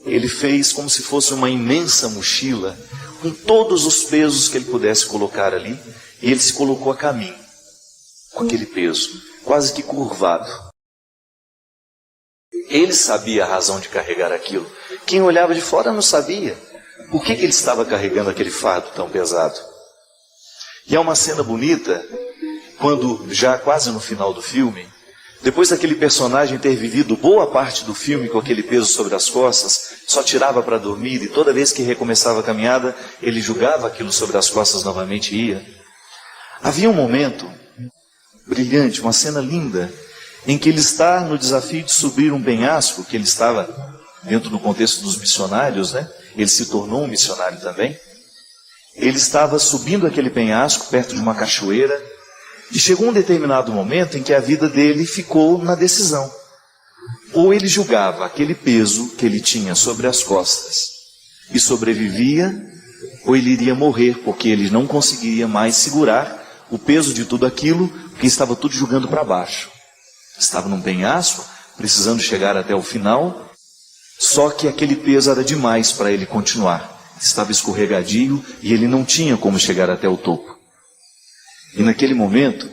Ele fez como se fosse uma imensa mochila, com todos os pesos que ele pudesse colocar ali, e ele se colocou a caminho, com aquele peso, quase que curvado. Ele sabia a razão de carregar aquilo. Quem olhava de fora não sabia por que ele estava carregando aquele fardo tão pesado. E é uma cena bonita, quando já quase no final do filme, depois daquele personagem ter vivido boa parte do filme com aquele peso sobre as costas, só tirava para dormir e toda vez que recomeçava a caminhada, ele jogava aquilo sobre as costas novamente e ia. Havia um momento brilhante, uma cena linda, em que ele está no desafio de subir um penhasco, que ele estava dentro do contexto dos missionários, né? Ele se tornou um missionário também. Ele estava subindo aquele penhasco perto de uma cachoeira, e chegou um determinado momento em que a vida dele ficou na decisão. Ou ele julgava aquele peso que ele tinha sobre as costas e sobrevivia, ou ele iria morrer, porque ele não conseguiria mais segurar o peso de tudo aquilo, porque estava tudo jogando para baixo. Estava num penhasco, precisando chegar até o final, só que aquele peso era demais para ele continuar. Estava escorregadio e ele não tinha como chegar até o topo. E naquele momento,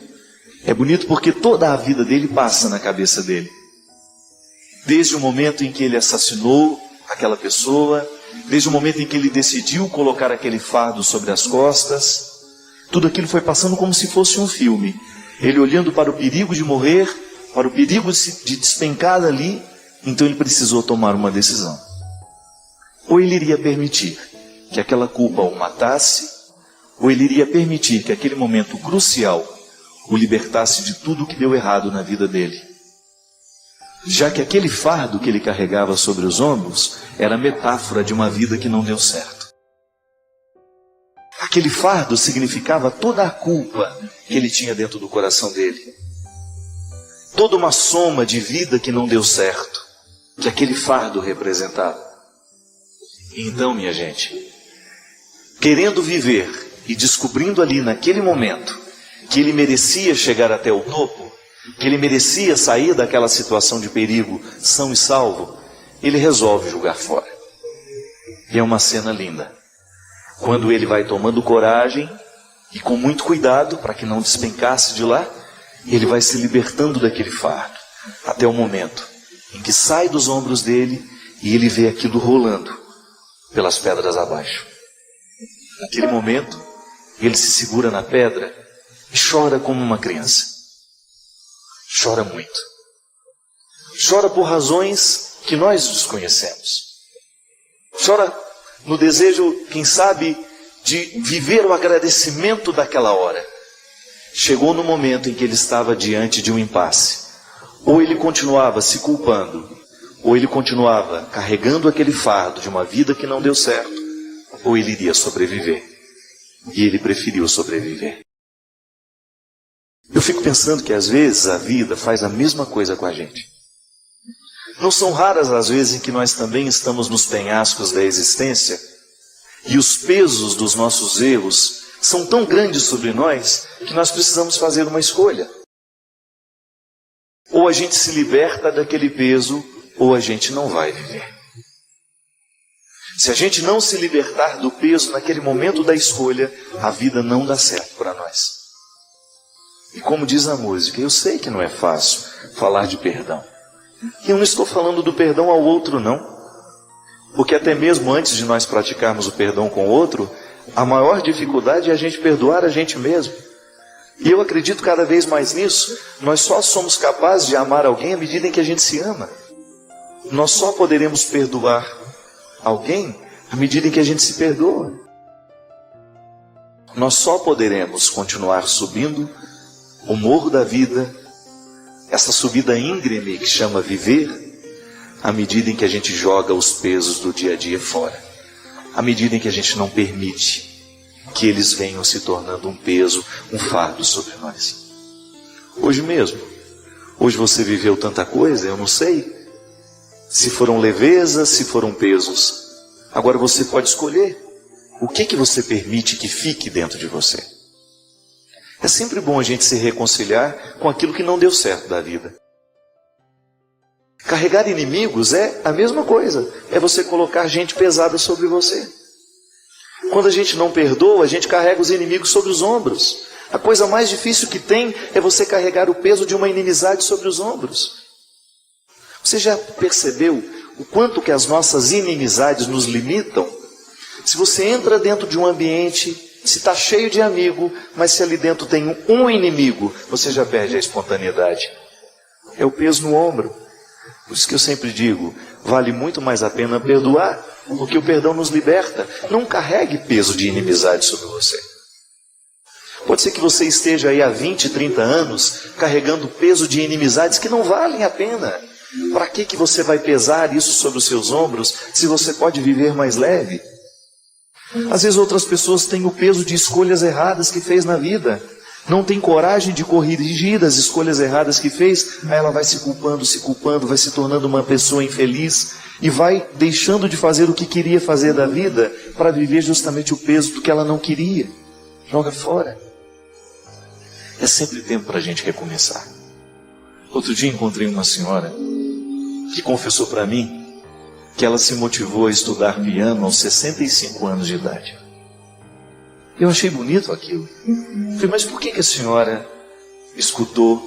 é bonito porque toda a vida dele passa na cabeça dele. Desde o momento em que ele assassinou aquela pessoa, desde o momento em que ele decidiu colocar aquele fardo sobre as costas, tudo aquilo foi passando como se fosse um filme. Ele olhando para o perigo de morrer, para o perigo de despencar dali, então ele precisou tomar uma decisão. Ou ele iria permitir que aquela culpa o matasse, ou ele iria permitir que aquele momento crucial o libertasse de tudo que deu errado na vida dele. Já que aquele fardo que ele carregava sobre os ombros era metáfora de uma vida que não deu certo. Aquele fardo significava toda a culpa que ele tinha dentro do coração dele. Toda uma soma de vida que não deu certo, que aquele fardo representava. E então, minha gente, querendo viver e descobrindo ali naquele momento que ele merecia chegar até o topo, que ele merecia sair daquela situação de perigo são e salvo, ele resolve jogar fora. E é uma cena linda. Quando ele vai tomando coragem e com muito cuidado para que não despencasse de lá, ele vai se libertando daquele fardo, até o momento em que sai dos ombros dele e ele vê aquilo rolando pelas pedras abaixo. Naquele momento, ele se segura na pedra e chora como uma criança. Chora muito. Chora por razões que nós desconhecemos. Chora no desejo, quem sabe, de viver o agradecimento daquela hora. Chegou no momento em que ele estava diante de um impasse. Ou ele continuava se culpando, ou ele continuava carregando aquele fardo de uma vida que não deu certo, ou ele iria sobreviver. E ele preferiu sobreviver. Eu fico pensando que às vezes a vida faz a mesma coisa com a gente. Não são raras as vezes em que nós também estamos nos penhascos da existência e os pesos dos nossos erros são tão grandes sobre nós que nós precisamos fazer uma escolha. Ou a gente se liberta daquele peso, ou a gente não vai viver. Se a gente não se libertar do peso naquele momento da escolha, a vida não dá certo para nós. E como diz a música, eu sei que não é fácil falar de perdão. E eu não estou falando do perdão ao outro, não. Porque até mesmo antes de nós praticarmos o perdão com o outro, a maior dificuldade é a gente perdoar a gente mesmo. E eu acredito cada vez mais nisso. Nós só somos capazes de amar alguém à medida em que a gente se ama. Nós só poderemos perdoar alguém à medida em que a gente se perdoa. Nós só poderemos continuar subindo o morro da vida, essa subida íngreme que chama viver, à medida em que a gente joga os pesos do dia a dia fora. À medida em que a gente não permite que eles venham se tornando um peso, um fardo sobre nós. Hoje mesmo, hoje você viveu tanta coisa, eu não sei se foram levezas, se foram pesos. Agora você pode escolher o que você permite que fique dentro de você. É sempre bom a gente se reconciliar com aquilo que não deu certo da vida. Carregar inimigos é a mesma coisa. É você colocar gente pesada sobre você. Quando a gente não perdoa, a gente carrega os inimigos sobre os ombros. A coisa mais difícil que tem é você carregar o peso de uma inimizade sobre os ombros. Você já percebeu o quanto que as nossas inimizades nos limitam? Se você entra dentro de um ambiente, se está cheio de amigo, mas se ali dentro tem um inimigo, você já perde a espontaneidade. É o peso no ombro. Por isso que eu sempre digo, vale muito mais a pena perdoar, porque o perdão nos liberta. Não carregue peso de inimizade sobre você. Pode ser que você esteja aí há 20, 30 anos carregando peso de inimizades que não valem a pena. Para que você vai pesar isso sobre os seus ombros se você pode viver mais leve? Às vezes outras pessoas têm o peso de escolhas erradas que fez na vida. Não tem coragem de corrigir as escolhas erradas que fez. Aí ela vai se culpando, vai se tornando uma pessoa infeliz e vai deixando de fazer o que queria fazer da vida para viver justamente o peso do que ela não queria. Joga fora. É sempre tempo para a gente recomeçar. Outro dia encontrei uma senhora que confessou para mim que ela se motivou a estudar piano aos 65 anos de idade. Eu achei bonito aquilo. Falei, mas por que a senhora escutou,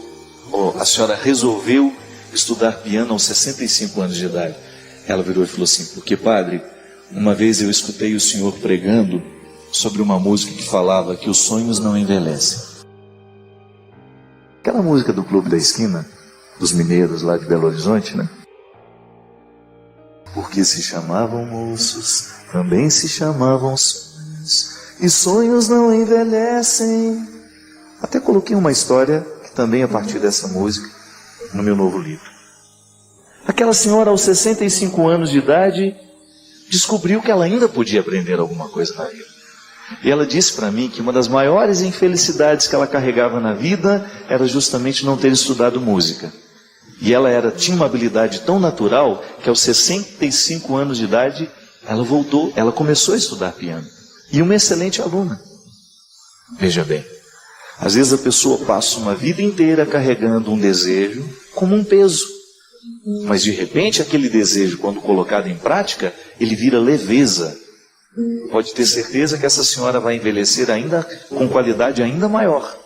ou a senhora resolveu estudar piano aos 65 anos de idade? Ela virou e falou assim, porque padre, uma vez eu escutei o senhor pregando sobre uma música que falava que os sonhos não envelhecem. Aquela música do Clube da Esquina, dos mineiros lá de Belo Horizonte, né? Porque se chamavam moços, também se chamavam sonhos, e sonhos não envelhecem. Até coloquei uma história, que também é a partir dessa música, no meu novo livro. Aquela senhora aos 65 anos de idade, descobriu que ela ainda podia aprender alguma coisa na vida. E ela disse para mim que uma das maiores infelicidades que ela carregava na vida era justamente não ter estudado música. E ela tinha uma habilidade tão natural que aos 65 anos de idade, ela começou a estudar piano. E uma excelente aluna. Veja bem, às vezes a pessoa passa uma vida inteira carregando um desejo como um peso. Mas de repente aquele desejo, quando colocado em prática, ele vira leveza. Pode ter certeza que essa senhora vai envelhecer ainda com qualidade ainda maior.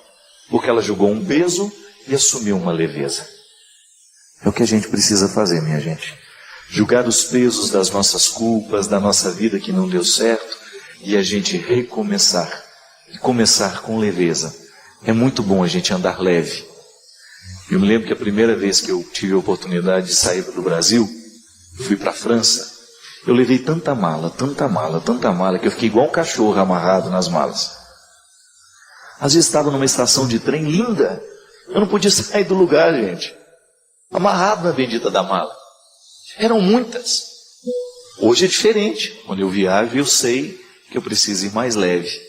Porque ela jogou um peso e assumiu uma leveza. É o que a gente precisa fazer, minha gente. Julgar os pesos das nossas culpas, da nossa vida que não deu certo, e a gente recomeçar. E começar com leveza. É muito bom a gente andar leve. Eu me lembro que a primeira vez que eu tive a oportunidade de sair do Brasil, fui para a França, eu levei tanta mala, que eu fiquei igual um cachorro amarrado nas malas. Às vezes estava numa estação de trem linda, eu não podia sair do lugar, gente. Amarrado na bendita da mala. Eram muitas. Hoje é diferente. Quando eu viajo, eu sei que eu preciso ir mais leve.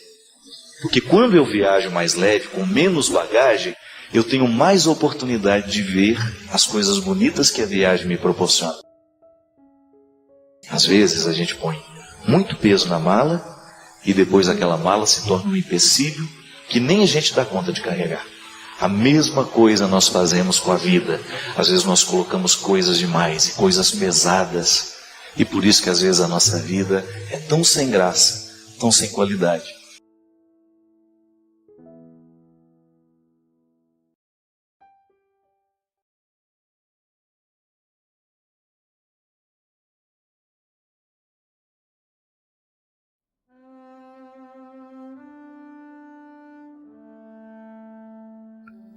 Porque quando eu viajo mais leve, com menos bagagem, eu tenho mais oportunidade de ver as coisas bonitas que a viagem me proporciona. Às vezes a gente põe muito peso na mala e depois aquela mala se torna um empecilho que nem a gente dá conta de carregar. A mesma coisa nós fazemos com a vida. Às vezes nós colocamos coisas demais e coisas pesadas. E por isso que às vezes a nossa vida é tão sem graça, tão sem qualidade.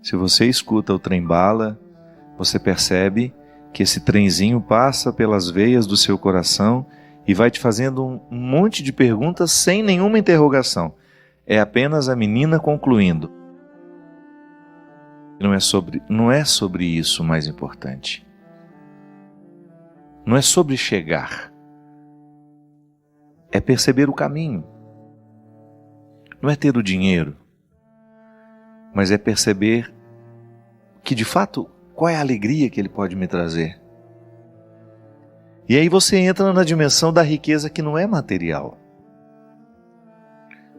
Se você escuta o trem-bala, você percebe que esse trenzinho passa pelas veias do seu coração e vai te fazendo um monte de perguntas sem nenhuma interrogação. É apenas a menina concluindo. Não é sobre isso o mais importante. Não é sobre chegar. É perceber o caminho. Não é ter o dinheiro, mas é perceber que de fato, qual é a alegria que ele pode me trazer. E aí você entra na dimensão da riqueza que não é material.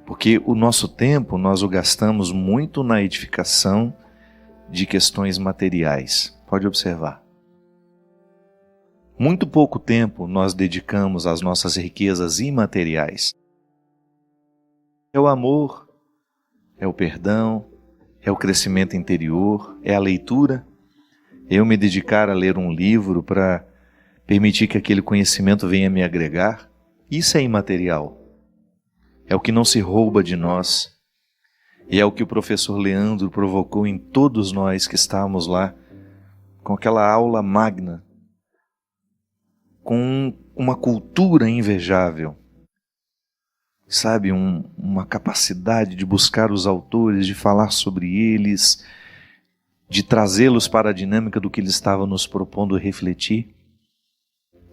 Porque o nosso tempo nós o gastamos muito na edificação de questões materiais. Pode observar. Muito pouco tempo nós dedicamos às nossas riquezas imateriais. É o amor, é o perdão, é o crescimento interior, é a leitura. Eu me dedicar a ler um livro para permitir que aquele conhecimento venha me agregar. Isso é imaterial. É o que não se rouba de nós. E é o que o professor Leandro provocou em todos nós que estávamos lá, com aquela aula magna, com uma cultura invejável. Sabe, uma capacidade de buscar os autores, de falar sobre eles, de trazê-los para a dinâmica do que ele estava nos propondo refletir.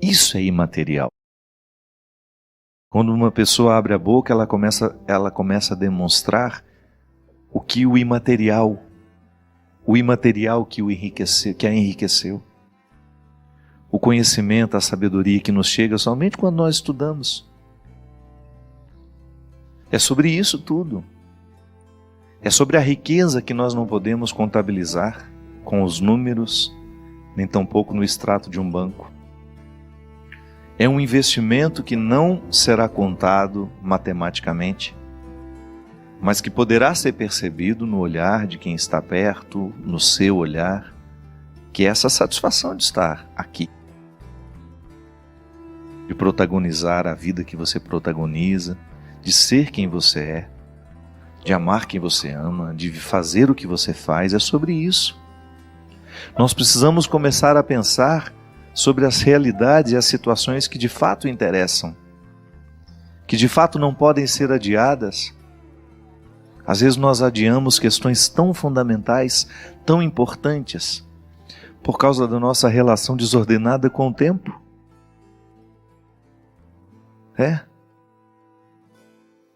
Isso é imaterial. Quando uma pessoa abre a boca, ela começa a demonstrar o que o imaterial que a enriqueceu. O conhecimento, a sabedoria que nos chega somente quando nós estudamos. É sobre isso tudo. É sobre a riqueza que nós não podemos contabilizar com os números, nem tampouco no extrato de um banco. É um investimento que não será contado matematicamente, mas que poderá ser percebido no olhar de quem está perto, no seu olhar, que é essa satisfação de estar aqui, de protagonizar a vida que você protagoniza, de ser quem você é, de amar quem você ama, de fazer o que você faz. É sobre isso. Nós precisamos começar a pensar sobre as realidades e as situações que de fato interessam, que de fato não podem ser adiadas. Às vezes nós adiamos questões tão fundamentais, tão importantes, por causa da nossa relação desordenada com o tempo.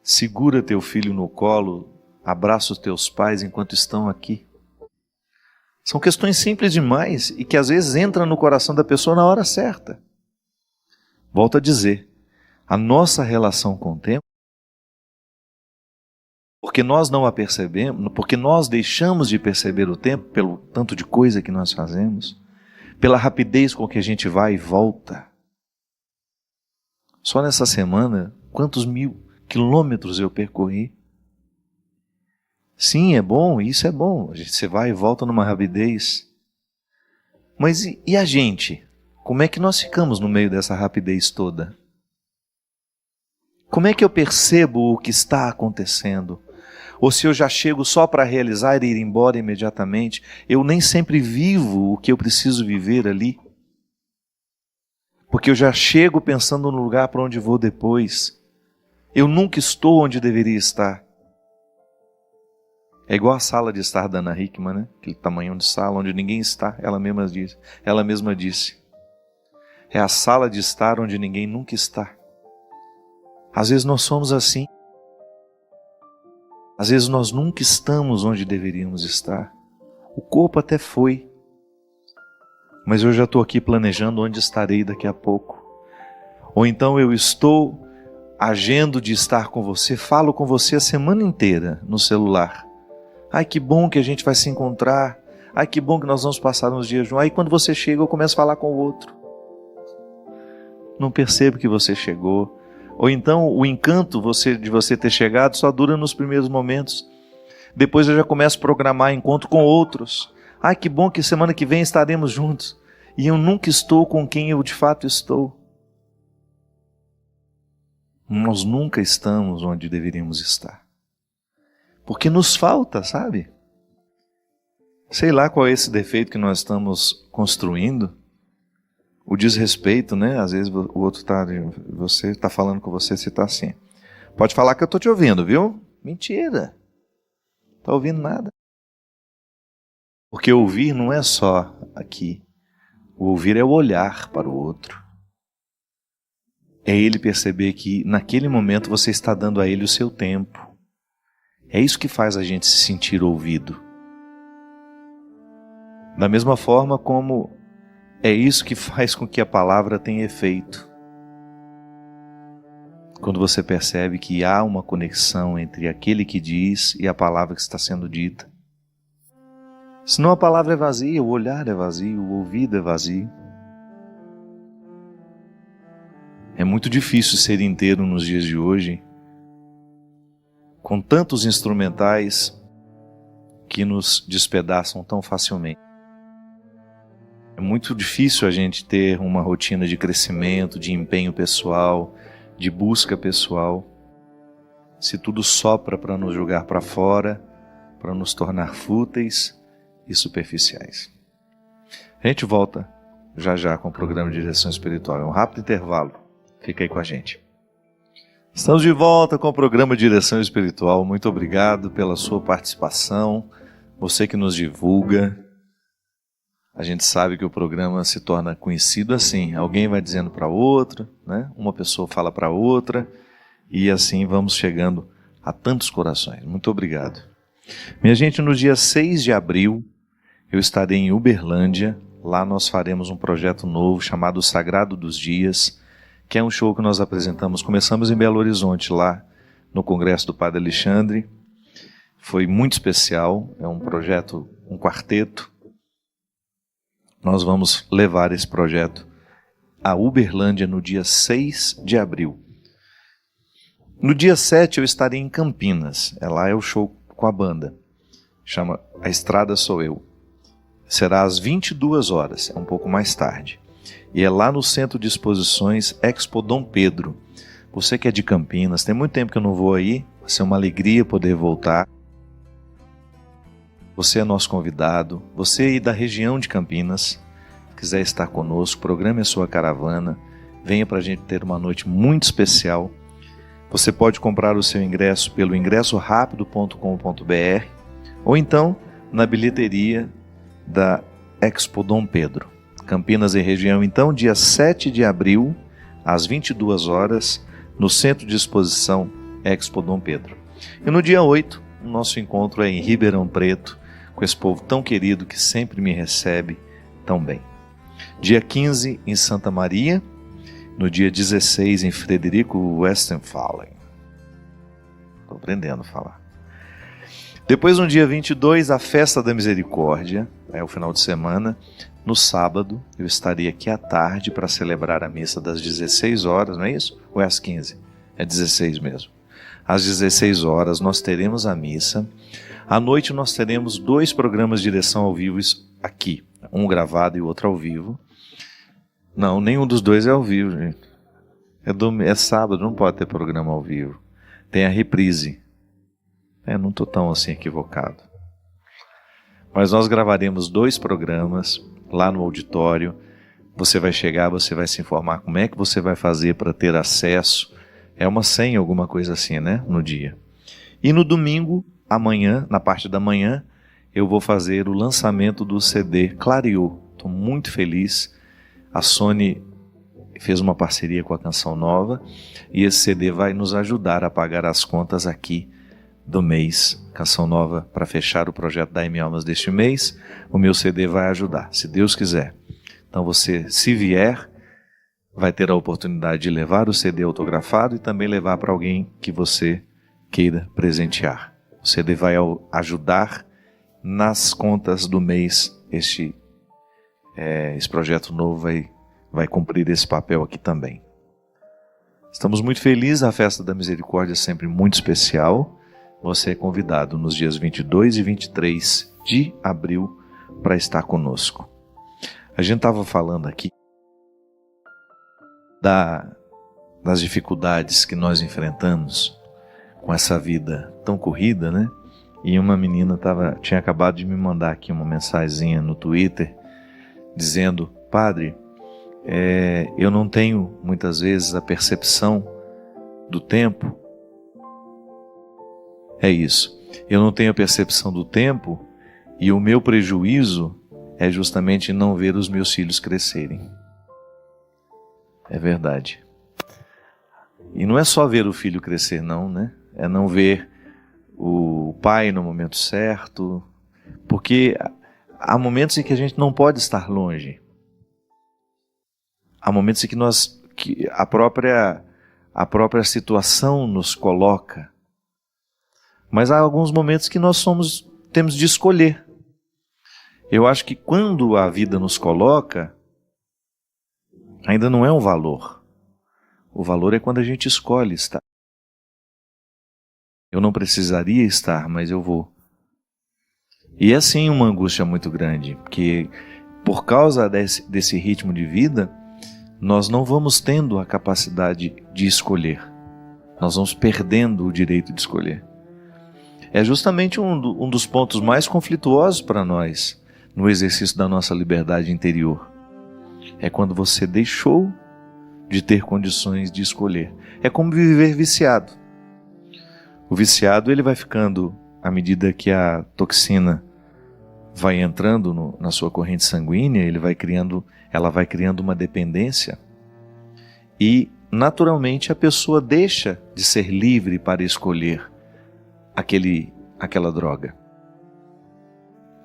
Segura teu filho no colo, abraça os teus pais enquanto estão aqui. São questões simples demais e que às vezes entram no coração da pessoa na hora certa. Volto a dizer, a nossa relação com o tempo, porque nós não a percebemos, porque nós deixamos de perceber o tempo pelo tanto de coisa que nós fazemos, pela rapidez com que a gente vai e volta. Só nessa semana, quantos 1000 quilômetros eu percorri? Sim, é bom, isso é bom. Você vai e volta numa rapidez. Mas e a gente? Como é que nós ficamos no meio dessa rapidez toda? Como é que eu percebo o que está acontecendo? Ou se eu já chego só para realizar e ir embora imediatamente, eu nem sempre vivo o que eu preciso viver ali. Porque eu já chego pensando no lugar para onde vou depois. Eu nunca estou onde deveria estar. É igual a sala de estar da Ana Hickman, né? Aquele tamanho de sala onde ninguém está, ela mesma disse. É a sala de estar onde ninguém nunca está. Às vezes nós somos assim. Às vezes nós nunca estamos onde deveríamos estar. O corpo até foi, mas eu já estou aqui planejando onde estarei daqui a pouco. Ou então eu estou agindo de estar com você, falo com você a semana inteira no celular. Ai, que bom que a gente vai se encontrar. Ai, que bom que nós vamos passar uns dias juntos. Aí quando você chega, eu começo a falar com o outro. Não percebo que você chegou. Ou então o encanto de você ter chegado só dura nos primeiros momentos. Depois eu já começo a programar encontro com outros. Ai, que bom que semana que vem estaremos juntos. E eu nunca estou com quem eu de fato estou. Nós nunca estamos onde deveríamos estar. Porque nos falta, sabe? Sei lá qual é esse defeito que nós estamos construindo. O desrespeito, né? Às vezes o outro você está falando com você, você está assim. Pode falar que eu estou te ouvindo, viu? Mentira. Não está ouvindo nada. Porque ouvir não é só aqui. O ouvir é o olhar para o outro. É ele perceber que naquele momento você está dando a ele o seu tempo. É isso que faz a gente se sentir ouvido. Da mesma forma como é isso que faz com que a palavra tenha efeito. Quando você percebe que há uma conexão entre aquele que diz e a palavra que está sendo dita. Senão a palavra é vazia, o olhar é vazio, o ouvido é vazio. É muito difícil ser inteiro nos dias de hoje, com tantos instrumentais que nos despedaçam tão facilmente. É muito difícil a gente ter uma rotina de crescimento, de empenho pessoal, de busca pessoal, se tudo sopra para nos jogar para fora, para nos tornar fúteis e superficiais. A gente volta já já com o programa de direção espiritual. É um rápido intervalo. Fica aí com a gente. Estamos de volta com o programa de direção espiritual. Muito obrigado pela sua participação. Você que nos divulga. A gente sabe que o programa se torna conhecido assim. Alguém vai dizendo para outro, né? Uma pessoa fala para outra. E assim vamos chegando a tantos corações. Muito obrigado. Minha gente, no dia 6 de abril, eu estarei em Uberlândia. Lá nós faremos um projeto novo chamado Sagrado dos Dias, que é um show que nós apresentamos. Começamos em Belo Horizonte, lá no Congresso do Padre Alexandre. Foi muito especial, é um projeto, um quarteto. Nós vamos levar esse projeto a Uberlândia no dia 6 de abril. No dia 7 eu estarei em Campinas. Lá é o show com a banda. Chama A Estrada Sou Eu. Será às 22 horas, é um pouco mais tarde. E é lá no Centro de Exposições Expo Dom Pedro. Você que é de Campinas, tem muito tempo que eu não vou aí, vai ser uma alegria poder voltar. Você é nosso convidado, você aí da região de Campinas, quiser estar conosco, programe a sua caravana, venha para a gente ter uma noite muito especial. Você pode comprar o seu ingresso pelo ingressorapido.com.br ou então na bilheteria da Expo Dom Pedro. Campinas e região, então, dia 7 de abril, às 22 horas, no Centro de Exposição Expo Dom Pedro. E no dia 8, o nosso encontro é em Ribeirão Preto, com esse povo tão querido que sempre me recebe tão bem. Dia 15, em Santa Maria. No dia 16, em Frederico Westphalen. Estou aprendendo a falar. Depois, no dia 22, a Festa da Misericórdia, é o final de semana. No sábado, eu estarei aqui à tarde para celebrar a missa das 16 horas, não é isso? Ou é às 15? É 16 mesmo. Às 16 horas nós teremos a missa. À noite nós teremos 2 programas de direção ao vivo aqui. Um gravado e o outro ao vivo. Não, nenhum dos 2 é ao vivo, gente. É sábado, não pode ter programa ao vivo. Tem a reprise. Não estou tão assim equivocado. Mas nós gravaremos 2 programas lá no auditório. Você vai chegar, você vai se informar como é que você vai fazer para ter acesso. É uma senha, alguma coisa assim, né? No dia. E no domingo, amanhã, na parte da manhã, eu vou fazer o lançamento do CD Clareou. Estou muito feliz. A Sony fez uma parceria com a Canção Nova e esse CD vai nos ajudar a pagar as contas aqui do mês, Canção Nova, para fechar o projeto da M Almas deste mês. O meu CD vai ajudar, se Deus quiser. Então você, se vier, vai ter a oportunidade de levar o CD autografado e também levar para alguém que você queira presentear. O CD vai ajudar nas contas do mês. Esse projeto novo vai cumprir esse papel aqui também. Estamos muito felizes, a Festa da Misericórdia é sempre muito especial. Você é convidado nos dias 22 e 23 de abril para estar conosco. A gente estava falando aqui das dificuldades que nós enfrentamos com essa vida tão corrida, né? E uma menina tinha acabado de me mandar aqui uma mensagenzinha no Twitter dizendo: Padre, eu não tenho muitas vezes a percepção do tempo. É isso. Eu não tenho a percepção do tempo e o meu prejuízo é justamente não ver os meus filhos crescerem. É verdade. E não é só ver o filho crescer, não, né? É não ver o pai no momento certo, porque há momentos em que a gente não pode estar longe. Há momentos em que a própria situação nos coloca. Mas há alguns momentos que nós temos de escolher. Eu acho que quando a vida nos coloca, ainda não é um valor. O valor é quando a gente escolhe estar. Eu não precisaria estar, mas eu vou. E é sim uma angústia muito grande, porque por causa desse ritmo de vida, nós não vamos tendo a capacidade de escolher. Nós vamos perdendo o direito de escolher. É justamente um dos pontos mais conflituosos para nós no exercício da nossa liberdade interior. É quando você deixou de ter condições de escolher. É como viver viciado. O viciado ele vai ficando, à medida que a toxina vai entrando na sua corrente sanguínea, ela vai criando uma dependência e, naturalmente, a pessoa deixa de ser livre para escolher aquela droga.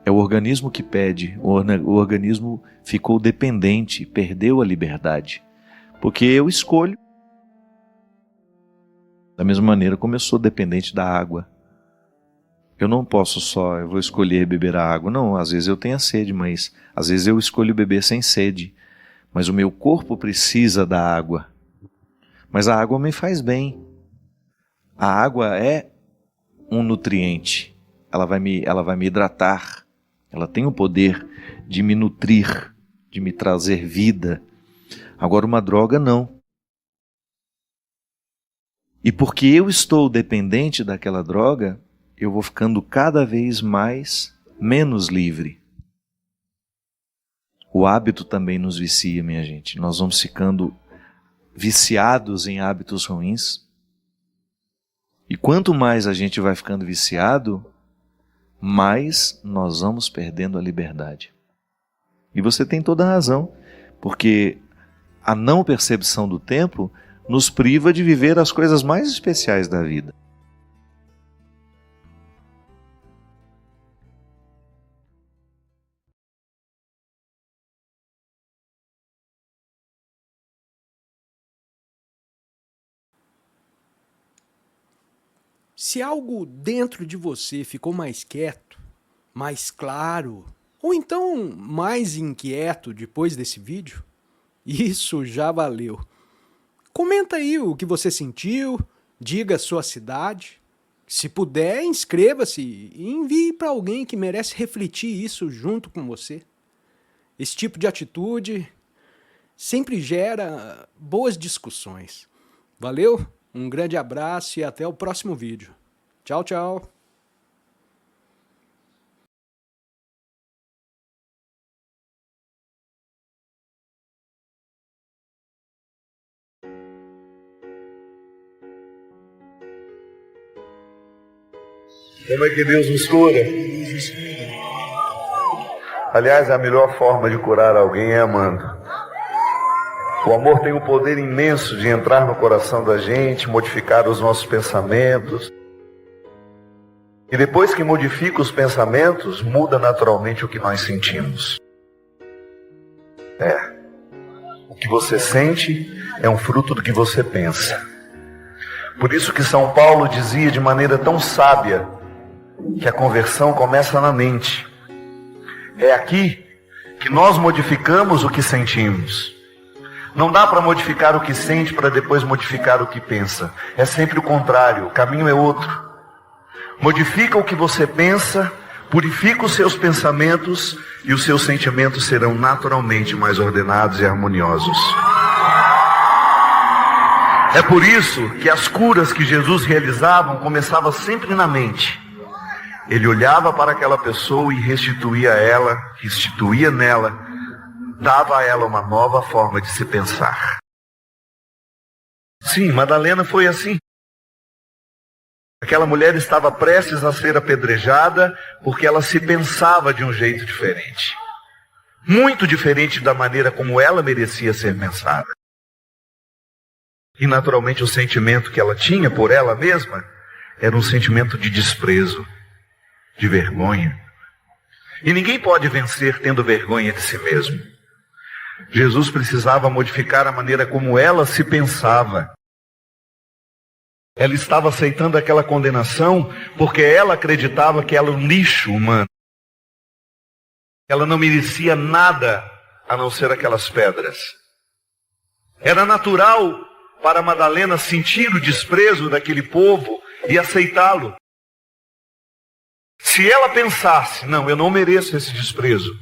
É o organismo que pede, o organismo ficou dependente, perdeu a liberdade, porque eu escolho. Da mesma maneira como eu sou dependente da água. Eu não posso eu vou escolher beber a água. Não, às vezes eu tenho sede, mas às vezes eu escolho beber sem sede. Mas o meu corpo precisa da água. Mas a água me faz bem. A água é um nutriente. Ela vai me hidratar. Ela tem o poder de me nutrir, de me trazer vida. Agora uma droga não. E porque eu estou dependente daquela droga, eu vou ficando cada vez menos livre. O hábito também nos vicia, minha gente. Nós vamos ficando viciados em hábitos ruins. E quanto mais a gente vai ficando viciado, mais nós vamos perdendo a liberdade. E você tem toda a razão, porque a não percepção do tempo nos priva de viver as coisas mais especiais da vida. Se algo dentro de você ficou mais quieto, mais claro, ou então mais inquieto depois desse vídeo, isso já valeu. Comenta aí o que você sentiu, diga a sua cidade. Se puder, inscreva-se e envie para alguém que merece refletir isso junto com você. Esse tipo de atitude sempre gera boas discussões. Valeu? Um grande abraço e até o próximo vídeo. Tchau, tchau. Como é que Deus nos cura? Aliás, a melhor forma de curar alguém é amando. O amor tem o poder imenso de entrar no coração da gente, modificar os nossos pensamentos. E depois que modifica os pensamentos, muda naturalmente o que nós sentimos. O que você sente é um fruto do que você pensa. Por isso que São Paulo dizia de maneira tão sábia que a conversão começa na mente. É aqui que nós modificamos o que sentimos. Não dá para modificar o que sente para depois modificar o que pensa. É sempre o contrário, o caminho é outro. Modifica o que você pensa, purifica os seus pensamentos e os seus sentimentos serão naturalmente mais ordenados e harmoniosos. É por isso que as curas que Jesus realizava começavam sempre na mente. Ele olhava para aquela pessoa e restituía nela, dava a ela uma nova forma de se pensar. Sim, Madalena foi assim. Aquela mulher estava prestes a ser apedrejada porque ela se pensava de um jeito diferente. Muito diferente da maneira como ela merecia ser pensada. E naturalmente o sentimento que ela tinha por ela mesma era um sentimento de desprezo, de vergonha. E ninguém pode vencer tendo vergonha de si mesmo. Jesus precisava modificar a maneira como ela se pensava. Ela estava aceitando aquela condenação porque ela acreditava que ela era um lixo humano. Ela não merecia nada a não ser aquelas pedras. Era natural para Madalena sentir o desprezo daquele povo e aceitá-lo. Se ela pensasse, não, eu não mereço esse desprezo,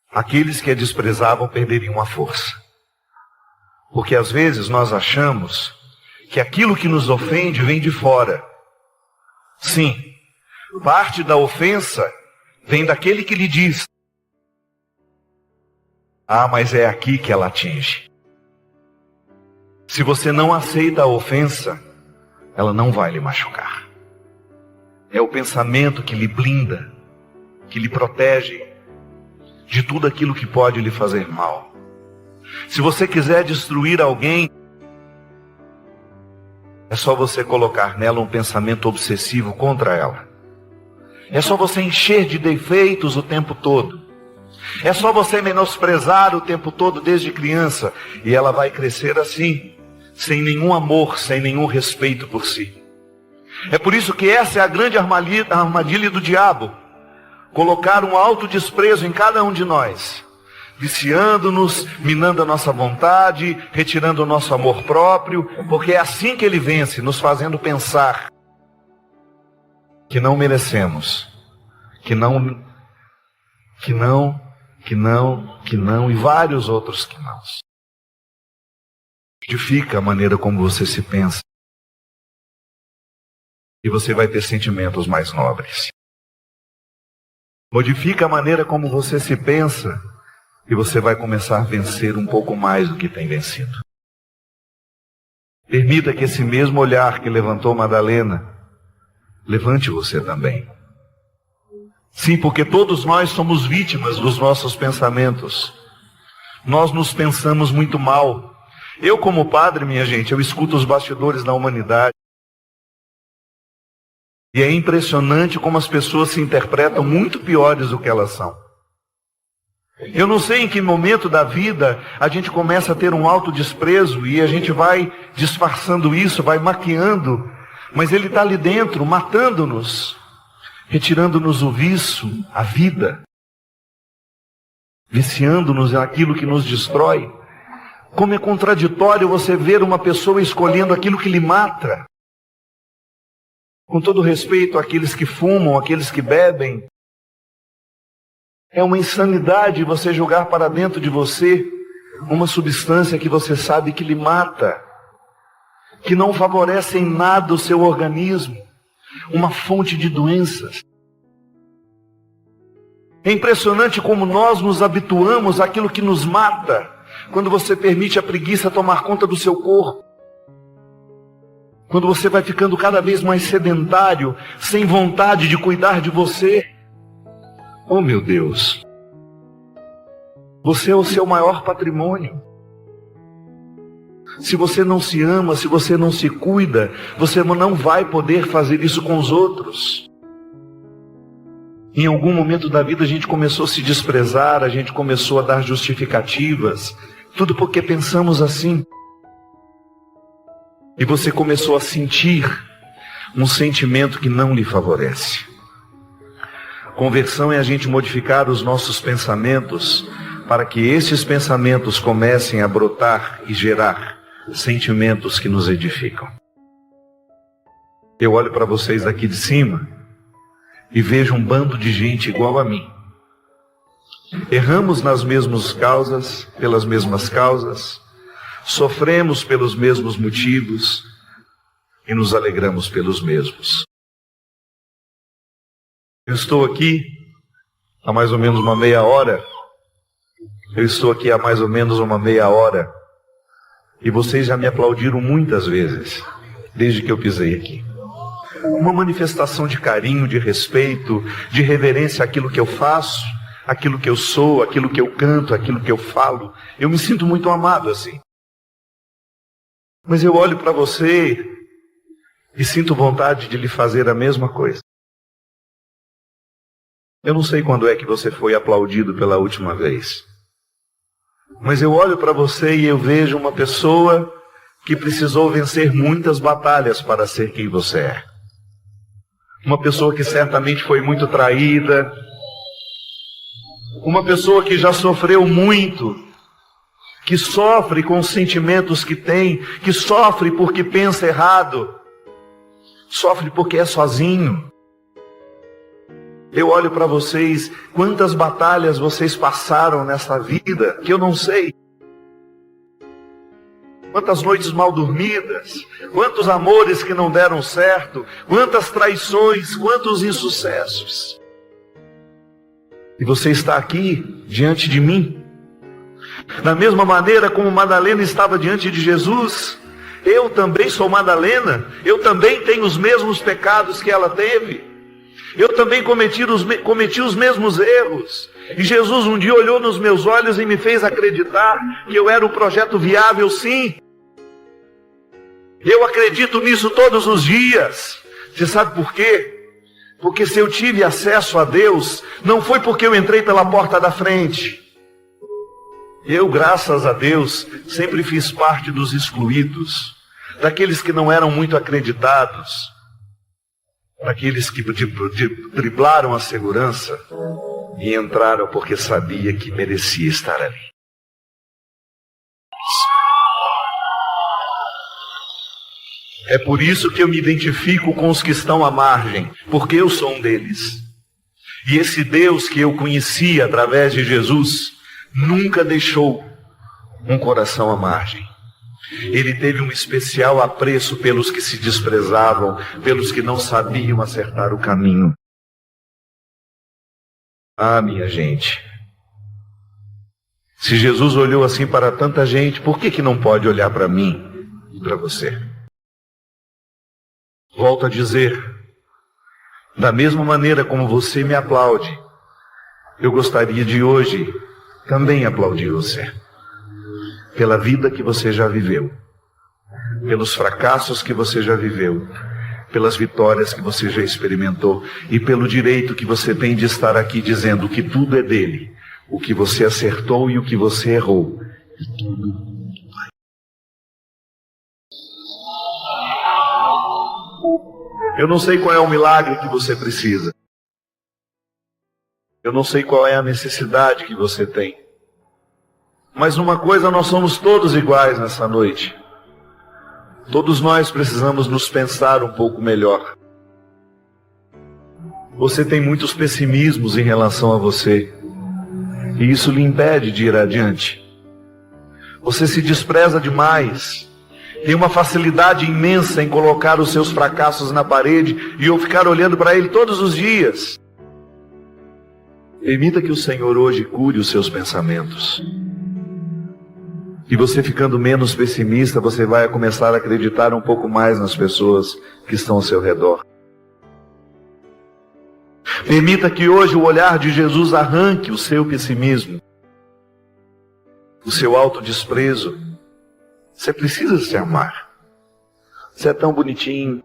aqueles que a desprezavam perderiam a força. Porque às vezes nós achamos que aquilo que nos ofende vem de fora. Sim, parte da ofensa vem daquele que lhe diz: mas é aqui que ela atinge. Se você não aceita a ofensa, ela não vai lhe machucar. É o pensamento que lhe blinda, que lhe protege de tudo aquilo que pode lhe fazer mal. Se você quiser destruir alguém, é só você colocar nela um pensamento obsessivo contra ela. É só você encher de defeitos o tempo todo. É só você menosprezar o tempo todo desde criança. E ela vai crescer assim, sem nenhum amor, sem nenhum respeito por si. É por isso que essa é a grande armadilha do diabo. Colocar um alto desprezo em cada um de nós, viciando-nos, minando a nossa vontade, retirando o nosso amor próprio, porque é assim que ele vence, nos fazendo pensar que não merecemos, que não, e vários outros que não. Modifica a maneira como você se pensa, e você vai ter sentimentos mais nobres. Modifica a maneira como você se pensa, e você vai começar a vencer um pouco mais do que tem vencido. Permita que esse mesmo olhar que levantou Madalena, levante você também. Sim, porque todos nós somos vítimas dos nossos pensamentos. Nós nos pensamos muito mal. Eu, como padre, minha gente, eu escuto os bastidores da humanidade. E é impressionante como as pessoas se interpretam muito piores do que elas são. Eu não sei em que momento da vida a gente começa a ter um autodesprezo e a gente vai disfarçando isso, vai maquiando, mas ele está ali dentro, matando-nos, retirando-nos o vício, a vida, viciando-nos naquilo que nos destrói. Como é contraditório você ver uma pessoa escolhendo aquilo que lhe mata. Com todo respeito àqueles que fumam, àqueles que bebem, é uma insanidade você jogar para dentro de você uma substância que você sabe que lhe mata, que não favorece em nada o seu organismo, uma fonte de doenças. É impressionante como nós nos habituamos àquilo que nos mata, quando você permite a preguiça tomar conta do seu corpo. Quando você vai ficando cada vez mais sedentário, sem vontade de cuidar de você. Oh, meu Deus! Você é o seu maior patrimônio. Se você não se ama, se você não se cuida, você não vai poder fazer isso com os outros. Em algum momento da vida a gente começou a se desprezar, a gente começou a dar justificativas, tudo porque pensamos assim. E você começou a sentir um sentimento que não lhe favorece. Conversão é a gente modificar os nossos pensamentos para que esses pensamentos comecem a brotar e gerar sentimentos que nos edificam. Eu olho para vocês daqui de cima e vejo um bando de gente igual a mim. Erramos nas mesmas causas, pelas mesmas causas, sofremos pelos mesmos motivos e nos alegramos pelos mesmos. Eu estou aqui há mais ou menos uma meia hora. E vocês já me aplaudiram muitas vezes, desde que eu pisei aqui. Uma manifestação de carinho, de respeito, de reverência àquilo que eu faço, àquilo que eu sou, àquilo que eu canto, àquilo que eu falo. Eu me sinto muito amado assim. Mas eu olho para você e sinto vontade de lhe fazer a mesma coisa. Eu não sei quando é que você foi aplaudido pela última vez. Mas eu olho para você e eu vejo uma pessoa que precisou vencer muitas batalhas para ser quem você é. Uma pessoa que certamente foi muito traída. Uma pessoa que já sofreu muito. Que sofre com os sentimentos que tem. Que sofre porque pensa errado. Sofre porque é sozinho. Eu olho para vocês, quantas batalhas vocês passaram nessa vida, que eu não sei. Quantas noites mal dormidas, quantos amores que não deram certo, quantas traições, quantos insucessos. E você está aqui, diante de mim. Da mesma maneira como Madalena estava diante de Jesus, eu também sou Madalena, eu também tenho os mesmos pecados que ela teve. Eu também cometi os mesmos erros. E Jesus um dia olhou nos meus olhos e me fez acreditar que eu era um projeto viável, sim. Eu acredito nisso todos os dias. Você sabe por quê? Porque se eu tive acesso a Deus, não foi porque eu entrei pela porta da frente. Eu, graças a Deus, sempre fiz parte dos excluídos, daqueles que não eram muito acreditados. Aqueles que driblaram a segurança e entraram porque sabia que merecia estar ali. É por isso que eu me identifico com os que estão à margem, porque eu sou um deles. E esse Deus que eu conheci através de Jesus nunca deixou um coração à margem. Ele teve um especial apreço pelos que se desprezavam, pelos que não sabiam acertar o caminho. Ah, minha gente, se Jesus olhou assim para tanta gente, por que não pode olhar para mim e para você? Volto a dizer, da mesma maneira como você me aplaude, eu gostaria de hoje também aplaudir você. Pela vida que você já viveu, pelos fracassos que você já viveu, pelas vitórias que você já experimentou e pelo direito que você tem de estar aqui dizendo que tudo é dele, o que você acertou e o que você errou. Eu não sei qual é o milagre que você precisa. Eu não sei qual é a necessidade que você tem. Mas numa coisa nós somos todos iguais nessa noite. Todos nós precisamos nos pensar um pouco melhor. Você tem muitos pessimismos em relação a você. E isso lhe impede de ir adiante. Você se despreza demais. Tem uma facilidade imensa em colocar os seus fracassos na parede e eu ficar olhando para ele todos os dias. Permita que o Senhor hoje cure os seus pensamentos. E você ficando menos pessimista, você vai começar a acreditar um pouco mais nas pessoas que estão ao seu redor. Permita que hoje o olhar de Jesus arranque o seu pessimismo, o seu autodesprezo, Você precisa se amar. Você é tão bonitinho,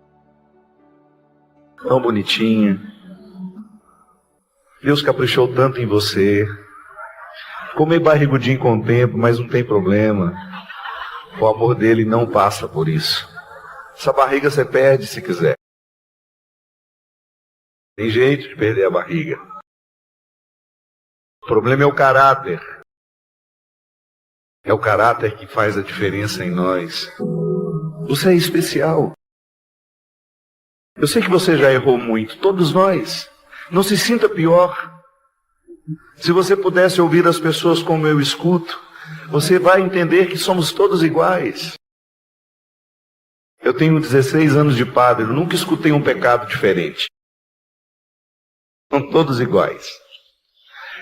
tão bonitinha. Deus caprichou tanto em você. Ficou meio barrigudinho com o tempo, mas não tem problema. O amor dele não passa por isso. Essa barriga você perde se quiser. Tem jeito de perder a barriga. O problema é o caráter. É o caráter que faz a diferença em nós. Você é especial. Eu sei que você já errou muito, todos nós. Não se sinta pior. Se você pudesse ouvir as pessoas como eu escuto, você vai entender que somos todos iguais. Eu tenho 16 anos de padre, eu nunca escutei um pecado diferente. São todos iguais.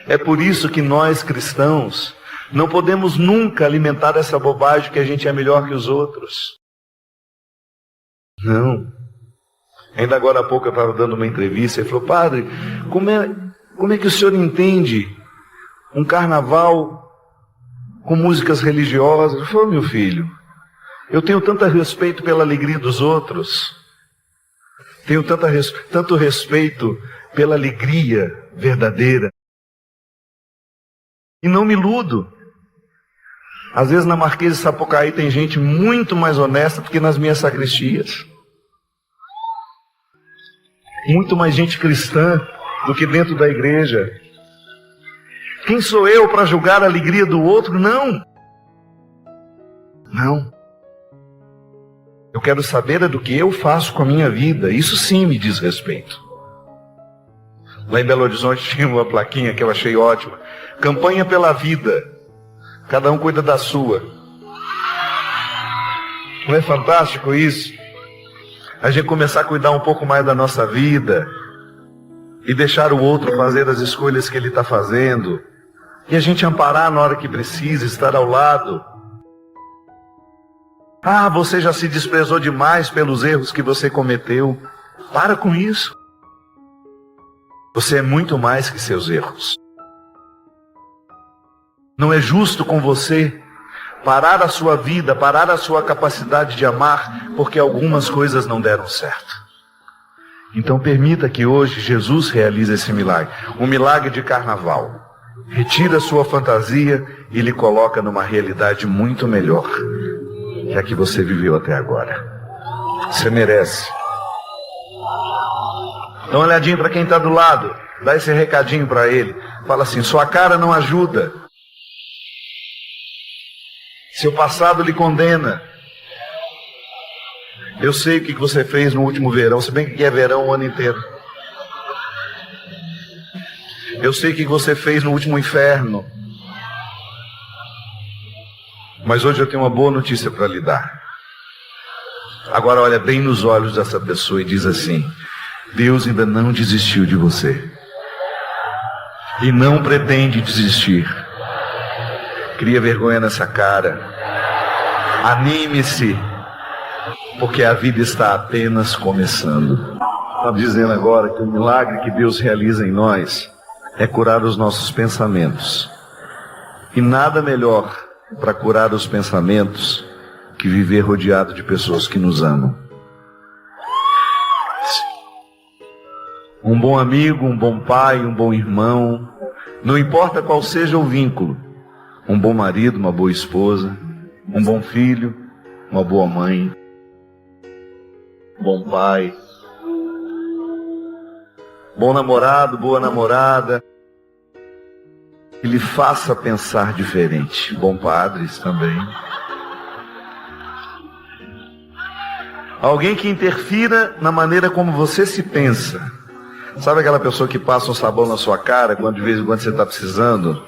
É por isso que nós cristãos não podemos nunca alimentar essa bobagem que a gente é melhor que os outros. Não. Ainda agora há pouco eu estava dando uma entrevista e ele falou: padre, como é que o senhor entende um carnaval com músicas religiosas? Eu falei: meu filho, eu tenho tanto respeito pela alegria dos outros, tenho tanto respeito pela alegria verdadeira, e não me iludo. Às vezes na Marquês de Sapucaí tem gente muito mais honesta do que nas minhas sacristias. Muito mais gente cristã do que dentro da igreja. Quem sou eu para julgar a alegria do outro? Não. Não. Eu quero saber é do que eu faço com a minha vida. Isso sim me diz respeito. Lá em Belo Horizonte tinha uma plaquinha que eu achei ótima. Campanha pela vida. Cada um cuida da sua. Não é fantástico isso? A gente começar a cuidar um pouco mais da nossa vida e deixar o outro fazer as escolhas que ele está fazendo, e a gente amparar na hora que precisa, estar ao lado. Ah, você já se desprezou demais pelos erros que você cometeu. Para com isso. Você é muito mais que seus erros. Não é justo com você parar a sua vida, parar a sua capacidade de amar, porque algumas coisas não deram certo. Então permita que hoje Jesus realize esse milagre. Um milagre de carnaval. Retira a sua fantasia e lhe coloca numa realidade muito melhor que a que você viveu até agora. Você merece. Dá uma olhadinha para quem está do lado. Dá esse recadinho para ele. Fala assim: sua cara não ajuda. Seu passado lhe condena. Eu sei o que você fez no último verão, se bem que é verão o ano inteiro. Eu sei o que você fez no último inferno. Mas hoje eu tenho uma boa notícia para lhe dar. Agora olha bem nos olhos dessa pessoa e diz assim: Deus ainda não desistiu de você. E não pretende desistir. Cria vergonha nessa cara. Anime-se, porque a vida está apenas começando. Estava dizendo agora que o milagre que Deus realiza em nós é curar os nossos pensamentos. E nada melhor para curar os pensamentos que viver rodeado de pessoas que nos amam. Um bom amigo, um bom pai, um bom irmão, não importa qual seja o vínculo. Um bom marido, uma boa esposa, um bom filho, uma boa mãe, um bom pai, bom namorado, boa namorada, que lhe faça pensar diferente. Bom padres também. Alguém que interfira na maneira como você se pensa. Sabe aquela pessoa que passa um sabão na sua cara quando de vez em quando você está precisando?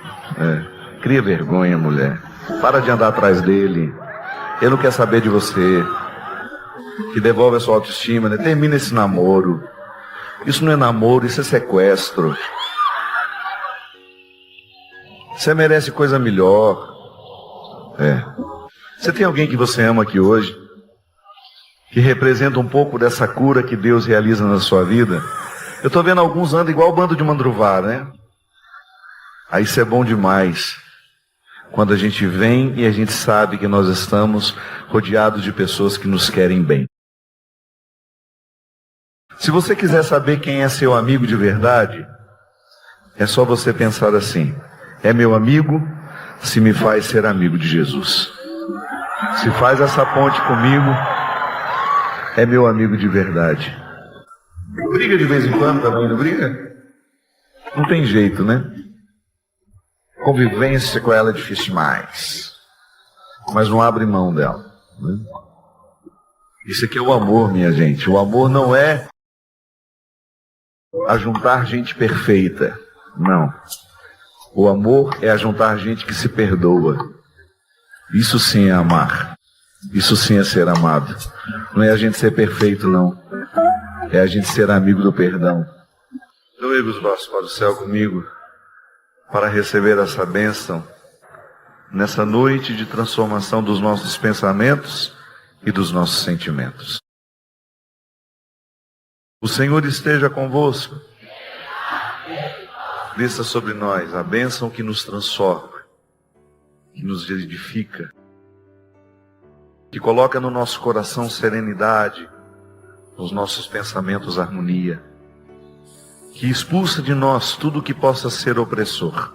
Cria vergonha, mulher. Para de andar atrás dele. Ele não quer saber de você. Que devolve a sua autoestima, né? Termina esse namoro. Isso não é namoro, isso é sequestro. Você merece coisa melhor. Você tem alguém que você ama aqui hoje, que representa um pouco dessa cura que Deus realiza na sua vida? Eu estou vendo alguns andam igual o bando de Mandruvá, né? Aí isso é bom demais. quando a gente vem e a gente sabe que nós estamos rodeados de pessoas que nos querem bem. Se você quiser saber quem é seu amigo de verdade, é só você pensar assim: é meu amigo se me faz ser amigo de Jesus. Se faz essa ponte comigo, é meu amigo de verdade. Briga de vez em quando também, não briga? Não tem jeito, né? Convivência com ela é difícil demais, mas não abre mão dela, né? Isso aqui é o amor, minha gente. O amor não é ajuntar gente perfeita, não. O amor é ajuntar gente que se perdoa. Isso sim é amar. Isso sim é ser amado. Não é a gente ser perfeito, não. É a gente ser amigo do perdão. Doe os braços para o céu comigo, para receber essa bênção nessa noite de transformação dos nossos pensamentos e dos nossos sentimentos. O Senhor esteja convosco. Desça sobre nós a bênção que nos transforma, que nos edifica, que coloca no nosso coração serenidade, nos nossos pensamentos harmonia, que expulsa de nós tudo que possa ser opressor.